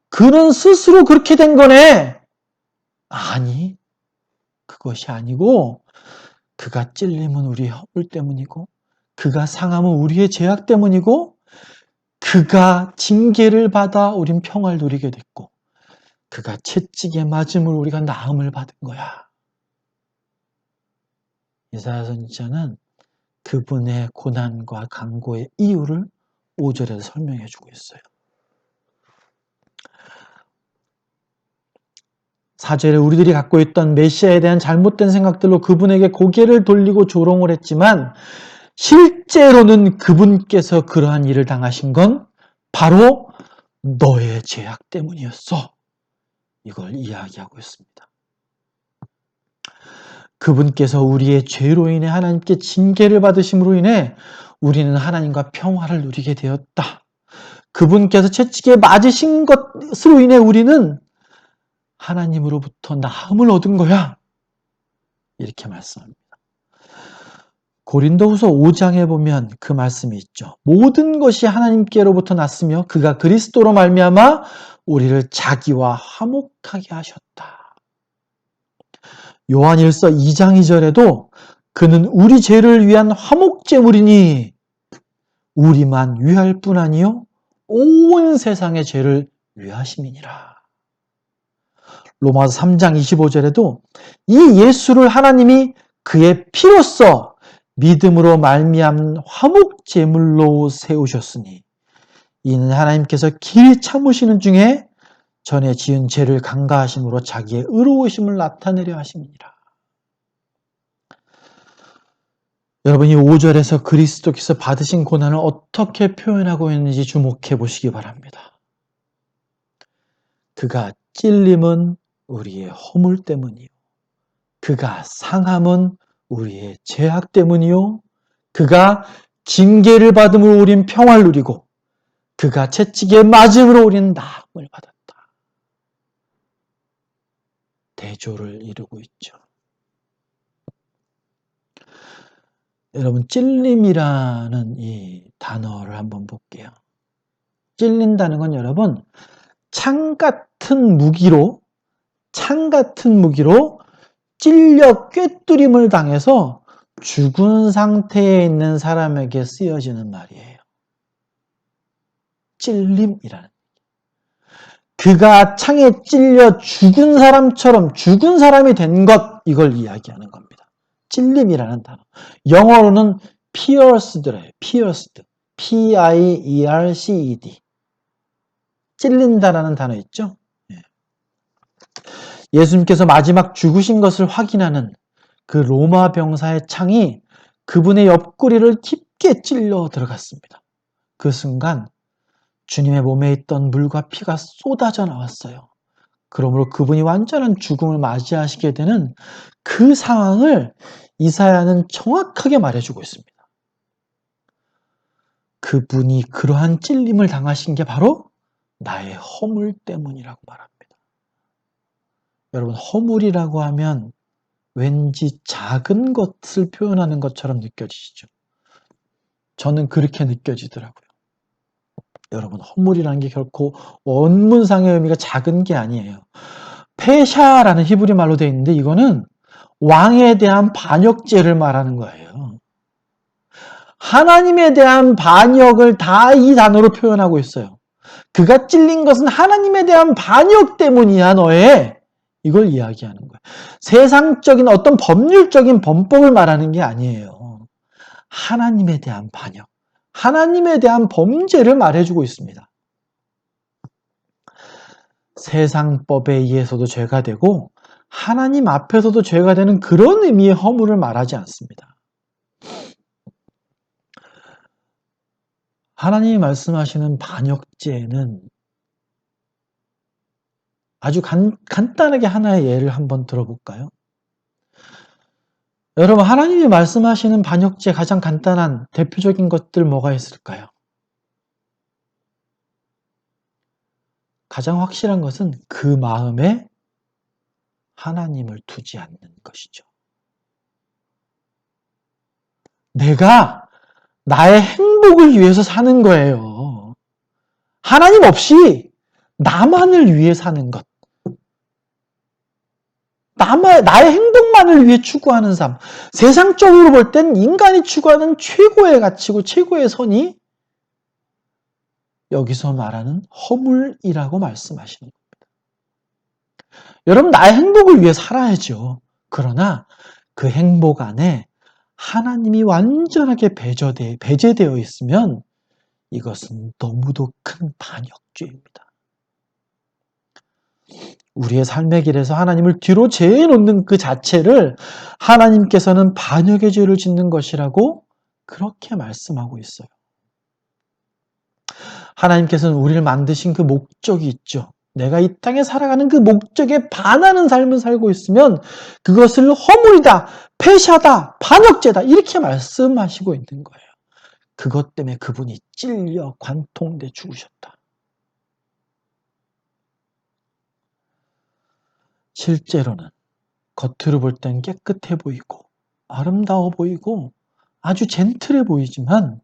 그는 스스로 그렇게 된 거네. 아니, 그것이 아니고 그가 찔림은 우리의 허물 때문이고 그가 상함은 우리의 죄악 때문이고 그가 징계를 받아 우린 평화를 누리게 됐고 그가 채찍에 맞음으로 우리가 나음을 받은 거야. 이사야 선지자는 그분의 고난과 강고의 이유를 5절에서 설명해 주고 있어요. 4절에 우리들이 갖고 있던 메시아에 대한 잘못된 생각들로 그분에게 고개를 돌리고 조롱을 했지만 실제로는 그분께서 그러한 일을 당하신 건 바로 너의 죄악 때문이었어. 이걸 이야기하고 있습니다. 그분께서 우리의 죄로 인해 하나님께 징계를 받으심으로 인해 우리는 하나님과 평화를 누리게 되었다. 그분께서 채찍에 맞으신 것으로 인해 우리는 하나님으로부터 나음을 얻은 거야. 이렇게 말씀합니다. 고린도후서 5장에 보면 그 말씀이 있죠. 모든 것이 하나님께로부터 났으며 그가 그리스도로 말미암아 우리를 자기와 화목하게 하셨다. 요한일서 2장 2절에도 그는 우리 죄를 위한 화목제물이니 우리만 위할 뿐 아니요 온 세상의 죄를 위하심이니라. 로마서 3장 25절에도 이 예수를 하나님이 그의 피로써 믿음으로 말미암은 화목 제물로 세우셨으니 이는 하나님께서 길 참으시는 중에 전에 지은 죄를 간과하심으로 자기의 의로우심을 나타내려 하심이니라. 여러분이 5절에서 그리스도께서 받으신 고난을 어떻게 표현하고 있는지 주목해 보시기 바랍니다. 그가 찔림은 우리의 허물 때문이요. 그가 상함은 우리의 죄악 때문이요. 그가 징계를 받음으로 우린 평화를 누리고 그가 채찍에 맞음으로 우리는 나음을 받았다. 대조를 이루고 있죠. 여러분, 찔림이라는 이 단어를 한번 볼게요. 찔린다는 건 여러분, 창 같은 무기로 찔려 꿰뚫림을 당해서 죽은 상태에 있는 사람에게 쓰여지는 말이에요. 찔림이라는. 그가 창에 찔려 죽은 사람처럼 죽은 사람이 된 것, 이걸 이야기하는 겁니다. 찔림이라는 단어. 영어로는 pierced래요. pierced. P-I-E-R-C-E-D. 찔린다라는 단어 있죠? 예수님께서 마지막 죽으신 것을 확인하는 그 로마 병사의 창이 그분의 옆구리를 깊게 찔러 들어갔습니다. 그 순간 주님의 몸에 있던 물과 피가 쏟아져 나왔어요. 그러므로 그분이 완전한 죽음을 맞이하시게 되는 그 상황을 이사야는 정확하게 말해주고 있습니다. 그분이 그러한 찔림을 당하신 게 바로 나의 허물 때문이라고 말합니다. 여러분, 허물이라고 하면 왠지 작은 것을 표현하는 것처럼 느껴지시죠? 저는 그렇게 느껴지더라고요. 여러분, 허물이라는 게 결코 원문상의 의미가 작은 게 아니에요. 페샤라는 히브리 말로 되어 있는데 이거는 왕에 대한 반역죄를 말하는 거예요. 하나님에 대한 반역을 다 이 단어로 표현하고 있어요. 그가 찔린 것은 하나님에 대한 반역 때문이야, 너의. 이걸 이야기하는 거예요. 세상적인 어떤 법률적인 범법을 말하는 게 아니에요. 하나님에 대한 반역, 하나님에 대한 범죄를 말해주고 있습니다. 세상법에 의해서도 죄가 되고 하나님 앞에서도 죄가 되는 그런 의미의 허물을 말하지 않습니다. 하나님이 말씀하시는 반역죄는 아주 간단하게 하나의 예를 한번 들어볼까요? 여러분, 하나님이 말씀하시는 반역죄 가장 간단한 대표적인 것들 뭐가 있을까요? 가장 확실한 것은 그 마음에 하나님을 두지 않는 것이죠. 내가 나의 행복을 위해서 사는 거예요. 하나님 없이 나만을 위해 사는 것. 나의 행복만을 위해 추구하는 삶. 세상적으로 볼 땐 인간이 추구하는 최고의 가치고 최고의 선이 여기서 말하는 허물이라고 말씀하시는 겁니다. 여러분, 나의 행복을 위해 살아야죠. 그러나 그 행복 안에 하나님이 완전하게 배제되어 있으면 이것은 너무도 큰 반역죄입니다. 우리의 삶의 길에서 하나님을 뒤로 제놓는 그 자체를 하나님께서는 반역의 죄를 짓는 것이라고 그렇게 말씀하고 있어요. 하나님께서는 우리를 만드신 그 목적이 있죠. 내가 이 땅에 살아가는 그 목적에 반하는 삶을 살고 있으면 그것을 허물이다, 패샤다, 반역죄다 이렇게 말씀하시고 있는 거예요. 그것 때문에 그분이 찔려 관통돼 죽으셨다. 실제로는 겉으로 볼 땐 깨끗해 보이고 아름다워 보이고 아주 젠틀해 보이지만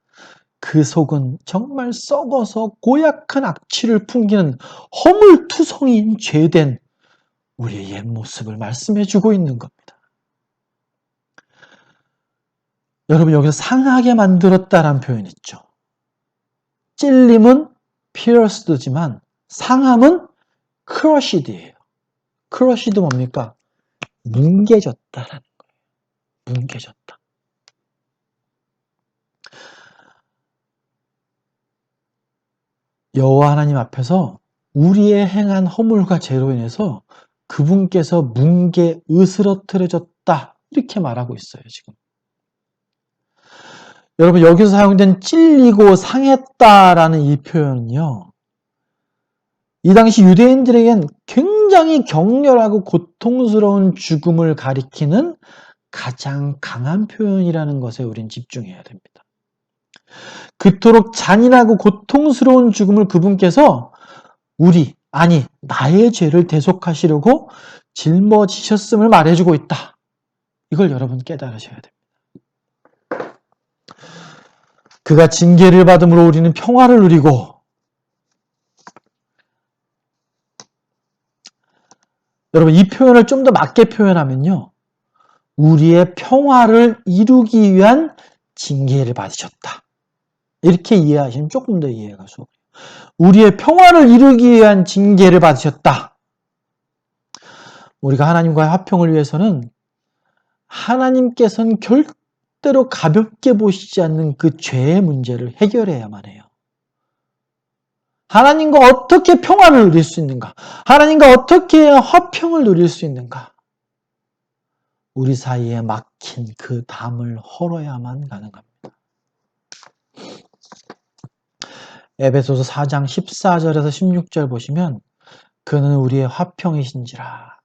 그 속은 정말 썩어서 고약한 악취를 풍기는 허물투성인 죄된 우리의 옛 모습을 말씀해 주고 있는 겁니다. 여러분, 여기서 상하게 만들었다라는 표현 있죠. 찔림은 pierced지만 상함은 crushed예요. crushed도 뭡니까? 뭉개졌다라는 거예요. 뭉개졌다. 여호와 하나님 앞에서 우리의 행한 허물과 죄로 인해서 그분께서 뭉게 으스러뜨려졌다. 이렇게 말하고 있어요, 지금. 여러분, 여기서 사용된 찔리고 상했다라는 이 표현은요, 이 당시 유대인들에겐 굉장히 격렬하고 고통스러운 죽음을 가리키는 가장 강한 표현이라는 것에 우린 집중해야 됩니다. 그토록 잔인하고 고통스러운 죽음을 그분께서 나의 죄를 대속하시려고 짊어지셨음을 말해주고 있다. 이걸 여러분 깨달으셔야 됩니다. 그가 징계를 받음으로 우리는 평화를 누리고, 여러분 이 표현을 좀 더 맞게 표현하면요, 우리의 평화를 이루기 위한 징계를 받으셨다. 이렇게 이해하시면 조금 더 이해가 수월해요. 우리의 평화를 이루기 위한 징계를 받으셨다. 우리가 하나님과의 화평을 위해서는 하나님께서는 절대로 가볍게 보시지 않는 그 죄의 문제를 해결해야만 해요. 하나님과 어떻게 평화를 누릴 수 있는가? 하나님과 어떻게 해야 화평을 누릴 수 있는가? 우리 사이에 막힌 그 담을 헐어야만 가능합니다. 에베소서 4장 14절에서 16절 보시면 그는 우리의 화평이신지라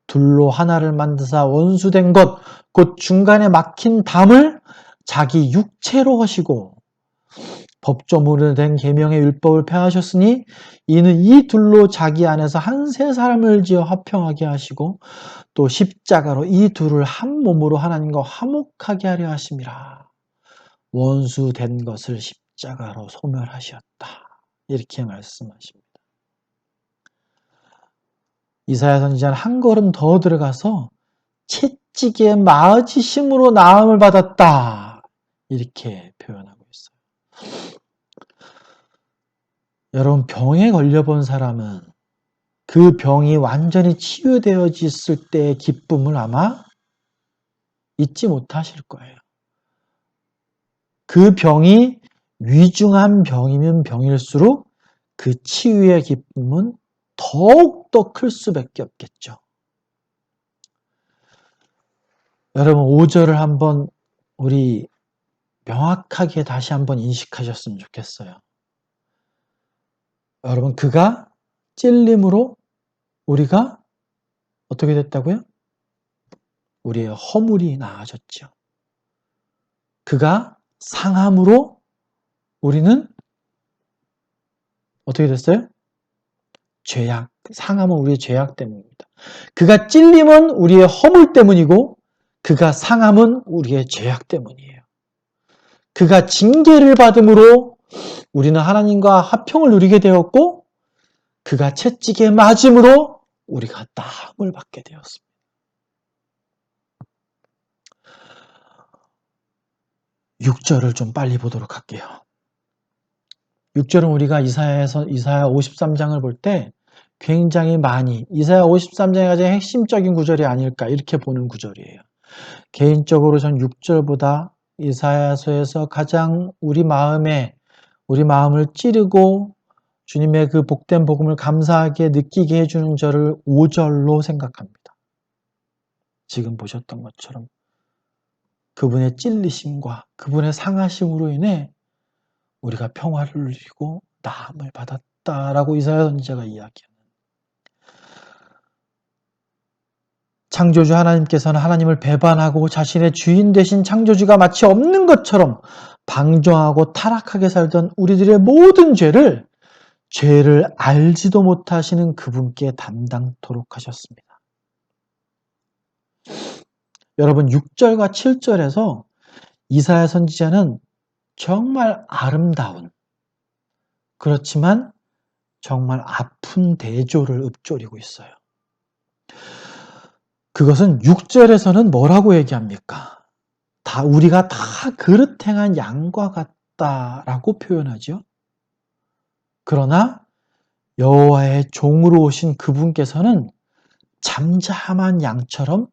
둘로 하나를 만드사 원수된 것 곧 중간에 막힌 담을 자기 육체로 하시고 법조문으로 된 계명의 율법을 폐하셨으니 이는 이 둘로 자기 안에서 한 세 사람을 지어 화평하게 하시고 또 십자가로 이 둘을 한 몸으로 하나님과 화목하게 하려 하심이라. 원수된 것을 십자가로 소멸하셨다. 이렇게 말씀하십니다. 이사야 선지자는 한 걸음 더 들어가서 채찍에 맞으심으로 나음을 받았다. 이렇게 표현하고 있어요. 여러분, 병에 걸려본 사람은 그 병이 완전히 치유되어졌을 때의 기쁨을 아마 잊지 못하실 거예요. 그 병이 위중한 병이면 병일수록 그 치유의 기쁨은 더욱더 클 수밖에 없겠죠. 여러분 5절을 한번 우리 명확하게 다시 한번 인식하셨으면 좋겠어요. 여러분 그가 찔림으로 우리가 어떻게 됐다고요? 우리의 허물이 나아졌죠. 그가 상함으로 우리는 어떻게 됐어요? 상함은 우리의 죄악 때문입니다. 그가 찔림은 우리의 허물 때문이고 그가 상함은 우리의 죄악 때문이에요. 그가 징계를 받음으로 우리는 하나님과 화평을 누리게 되었고 그가 채찍에 맞음으로 우리가 나음을 받게 되었습니다. (6절을) 좀 빨리 보도록 할게요. 6절은 우리가 이사야 53장을 볼 때 굉장히 많이 이사야 53장의 가장 핵심적인 구절이 아닐까 이렇게 보는 구절이에요. 개인적으로 전 6절보다 이사야서에서 가장 우리 마음을 찌르고 주님의 그 복된 복음을 감사하게 느끼게 해주는 절을 5절로 생각합니다. 지금 보셨던 것처럼 그분의 찔리심과 그분의 상하심으로 인해 우리가 평화를 누리고 나음을 받았다라고 이사야 선지자가 이야기합니다. 창조주 하나님께서는 하나님을 배반하고 자신의 주인 되신 창조주가 마치 없는 것처럼 방종하고 타락하게 살던 우리들의 모든 죄를 알지도 못하시는 그분께 담당토록 하셨습니다. 여러분 6절과 7절에서 이사야 선지자는 정말 아름다운 그렇지만 정말 아픈 대조를 읊조리고 있어요. 그것은 6절에서는 뭐라고 얘기합니까? 우리가 다 그릇 행한 양과 같다라고 표현하죠. 그러나 여호와의 종으로 오신 그분께서는 잠잠한 양처럼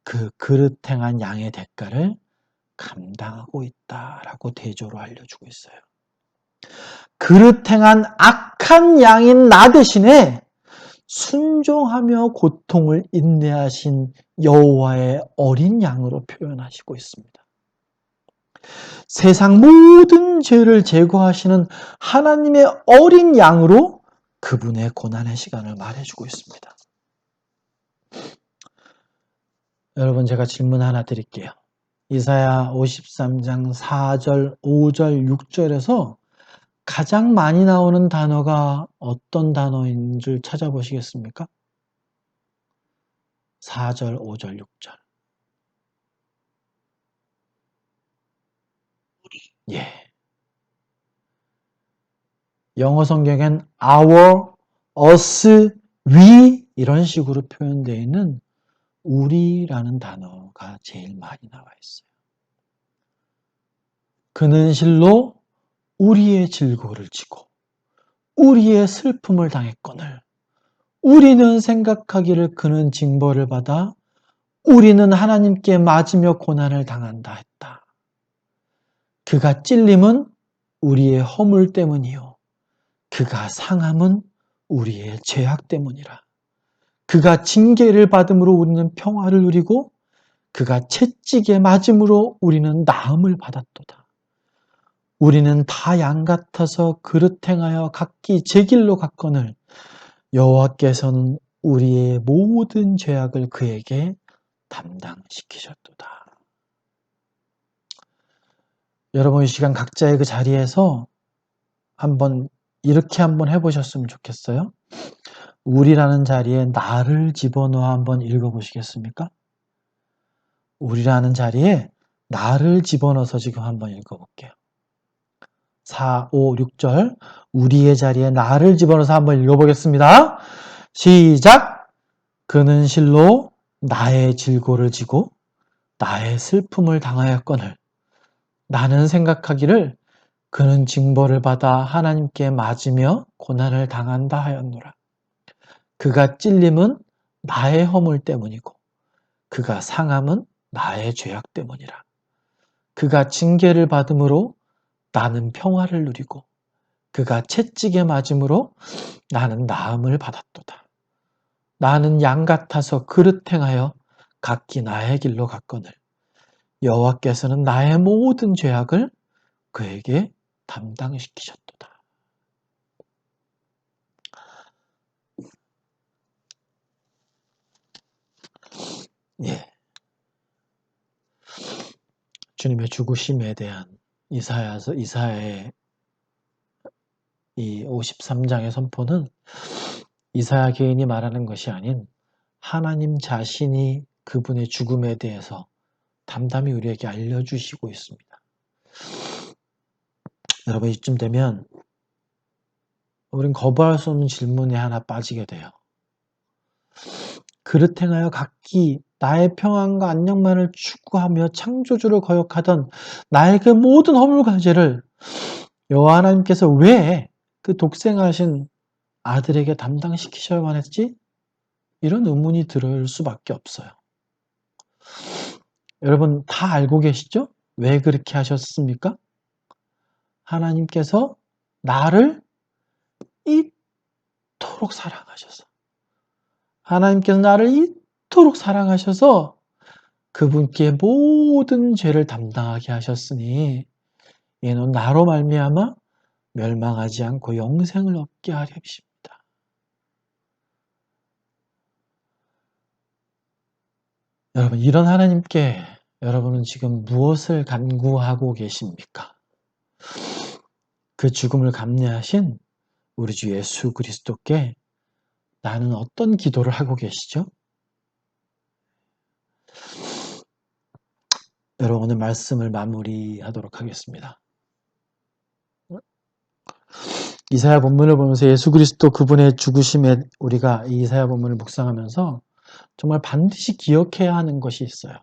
그 그릇 행한 양의 대가를 감당하고 있다라고 대조로 알려주고 있어요. 그릇 행한 악한 양인 나 대신에 순종하며 고통을 인내하신 여호와의 어린 양으로 표현하시고 있습니다. 세상 모든 죄를 제거하시는 하나님의 어린 양으로 그분의 고난의 시간을 말해주고 있습니다. 여러분, 제가 질문 하나 드릴게요. 이사야 53장 4절, 5절, 6절에서 가장 많이 나오는 단어가 어떤 단어인 줄 찾아보시겠습니까? 4절, 5절, 6절. 예. 영어 성경엔 our, us, we 이런 식으로 표현되어 있는 우리라는 단어가 제일 많이 나와 있어요. 그는 실로 우리의 질고를 지고 우리의 슬픔을 당했거늘 우리는 생각하기를 그는 징벌을 받아 우리는 하나님께 맞으며 고난을 당한다 했다. 그가 찔림은 우리의 허물 때문이요 그가 상함은 우리의 죄악 때문이라. 그가 징계를 받음으로 우리는 평화를 누리고 그가 채찍에 맞음으로 우리는 나음을 받았도다. 우리는 다 양 같아서 그릇 행하여 각기 제 길로 갔거늘 여호와께서는 우리의 모든 죄악을 그에게 담당시키셨도다. 여러분, 이 시간 각자의 그 자리에서 이렇게 한번 해보셨으면 좋겠어요. 우리라는 자리에 나를 집어넣어 한번 읽어보시겠습니까? 우리라는 자리에 나를 집어넣어서 지금 한번 읽어볼게요. 4, 5, 6절 우리의 자리에 나를 집어넣어서 한번 읽어보겠습니다. 시작! 그는 실로 나의 질고를 지고 나의 슬픔을 당하였거늘 나는 생각하기를 그는 징벌을 받아 하나님께 맞으며 고난을 당한다 하였노라. 그가 찔림은 나의 허물 때문이고 그가 상함은 나의 죄악 때문이라. 그가 징계를 받음으로 나는 평화를 누리고 그가 채찍에 맞음으로 나는 나음을 받았도다. 나는 양 같아서 그릇 행하여 각기 나의 길로 갔거늘 여호와께서는 나의 모든 죄악을 그에게 담당시키셨도다. 예. 주님의 죽으심에 대한 이사야의 이 53장의 선포는 이사야 개인이 말하는 것이 아닌 하나님 자신이 그분의 죽음에 대해서 담담히 우리에게 알려주시고 있습니다. 여러분, 이쯤 되면 우린 거부할 수 없는 질문에 하나 빠지게 돼요. 그릇 행하여 각기 나의 평안과 안녕만을 추구하며 창조주를 거역하던 나의 그 모든 허물과 죄를 여호와 하나님께서 왜 그 독생하신 아들에게 담당시키셔야만 했지? 이런 의문이 들 수밖에 없어요. 여러분 다 알고 계시죠? 왜 그렇게 하셨습니까? 하나님께서 나를 이토록 사랑하셔서 하나님께서 나를 이토록 사랑하셔서 그분께 모든 죄를 담당하게 하셨으니 이는 나로 말미암아 멸망하지 않고 영생을 얻게 하려 하십니다. 여러분, 이런 하나님께 여러분은 지금 무엇을 간구하고 계십니까? 그 죽음을 감내하신 우리 주 예수 그리스도께 나는 어떤 기도를 하고 계시죠? 여러분, 오늘 말씀을 마무리하도록 하겠습니다. 이사야 본문을 보면서 예수 그리스도 그분의 죽으심에 우리가 이 이사야 본문을 묵상하면서 정말 반드시 기억해야 하는 것이 있어요.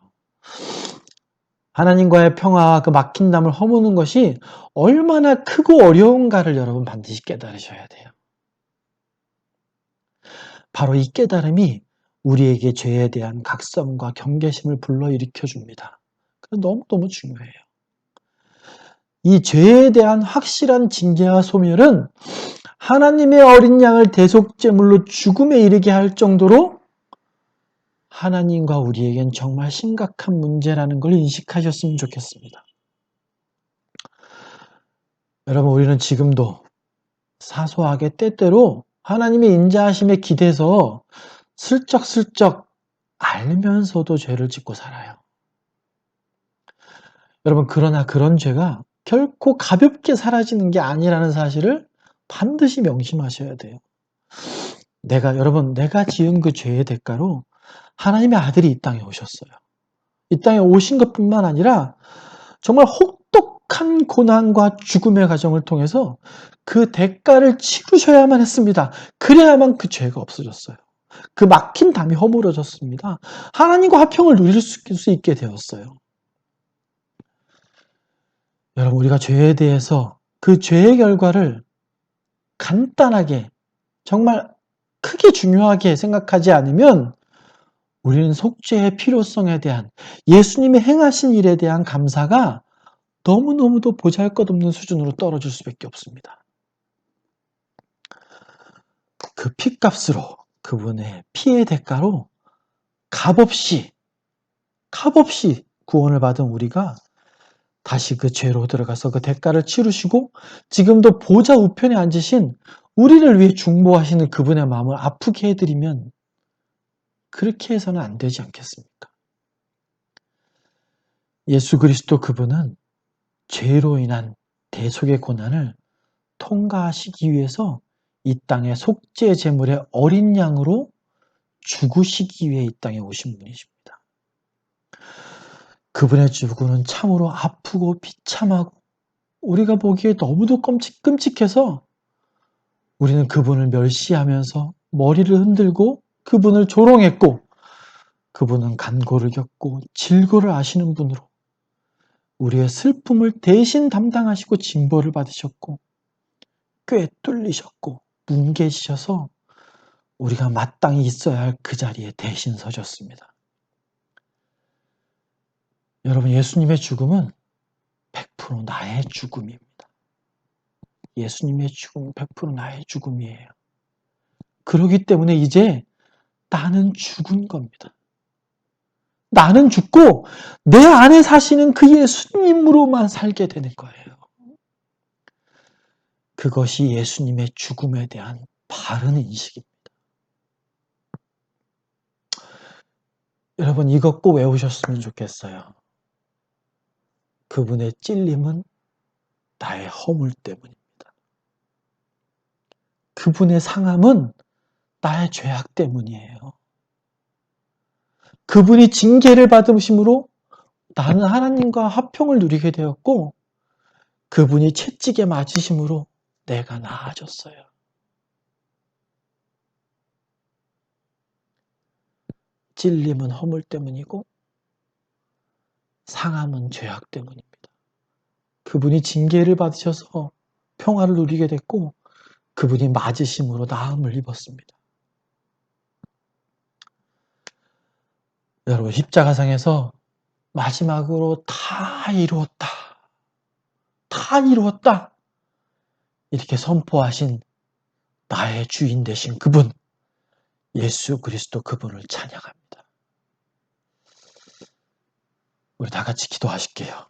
하나님과의 평화와 그 막힌 담을 허무는 것이 얼마나 크고 어려운가를 여러분 반드시 깨달으셔야 돼요. 바로 이 깨달음이 우리에게 죄에 대한 각성과 경계심을 불러일으켜 줍니다. 그래서 너무너무 중요해요. 이 죄에 대한 확실한 징계와 소멸은 하나님의 어린 양을 대속제물로 죽음에 이르게 할 정도로 하나님과 우리에겐 정말 심각한 문제라는 걸 인식하셨으면 좋겠습니다. 여러분, 우리는 지금도 사소하게 때때로 하나님의 인자하심에 기대서 슬쩍슬쩍 알면서도 죄를 짓고 살아요. 여러분, 그러나 그런 죄가 결코 가볍게 사라지는 게 아니라는 사실을 반드시 명심하셔야 돼요. 여러분, 내가 지은 그 죄의 대가로 하나님의 아들이 이 땅에 오셨어요. 이 땅에 오신 것뿐만 아니라 정말 혹독한 고난과 죽음의 과정을 통해서 그 대가를 치르셔야만 했습니다. 그래야만 그 죄가 없어졌어요. 그 막힌 담이 허물어졌습니다. 하나님과 화평을 누릴 수 있게 되었어요. 여러분, 우리가 죄에 대해서 그 죄의 결과를 간단하게, 정말 크게 중요하게 생각하지 않으면 우리는 속죄의 필요성에 대한, 예수님이 행하신 일에 대한 감사가 너무너무도 보잘것없는 수준으로 떨어질 수밖에 없습니다. 그 피값으로, 그분의 피의 대가로 값없이 구원을 받은 우리가 다시 그 죄로 들어가서 그 대가를 치르시고 지금도 보좌 우편에 앉으신 우리를 위해 중보하시는 그분의 마음을 아프게 해드리면 그렇게 해서는 안 되지 않겠습니까? 예수 그리스도 그분은 죄로 인한 대속의 고난을 통과하시기 위해서 이 땅에 속죄 제물의 어린 양으로 죽으시기 위해 이 땅에 오신 분이십니다. 그분의 죽음은 참으로 아프고 비참하고 우리가 보기에 너무도 끔찍해서 우리는 그분을 멸시하면서 머리를 흔들고 그분을 조롱했고 그분은 간고를 겪고 질고를 아시는 분으로 우리의 슬픔을 대신 담당하시고 징벌을 받으셨고 꽤 뚫리셨고 뭉개지셔서 우리가 마땅히 있어야 할 그 자리에 대신 서셨습니다. 여러분, 예수님의 죽음은 100% 나의 죽음입니다. 예수님의 죽음은 100% 나의 죽음이에요. 그렇기 때문에 이제 나는 죽은 겁니다. 나는 죽고 내 안에 사시는 그 예수님으로만 살게 되는 거예요. 그것이 예수님의 죽음에 대한 바른 인식입니다. 여러분, 이것 꼭 외우셨으면 좋겠어요. 그분의 찔림은 나의 허물 때문입니다. 그분의 상함은 나의 죄악 때문이에요. 그분이 징계를 받으심으로 나는 하나님과 화평을 누리게 되었고 그분이 채찍에 맞으심으로 내가 나아졌어요. 찔림은 허물 때문이고 상함은 죄악 때문입니다. 그분이 징계를 받으셔서 평화를 누리게 됐고 그분이 맞으심으로 나음을 입었습니다. 여러분, 십자가상에서 마지막으로 다 이루었다. 다 이루었다. 이렇게 선포하신 나의 주인 되신 그분, 예수 그리스도 그분을 찬양합니다. 우리 다 같이 기도하실게요.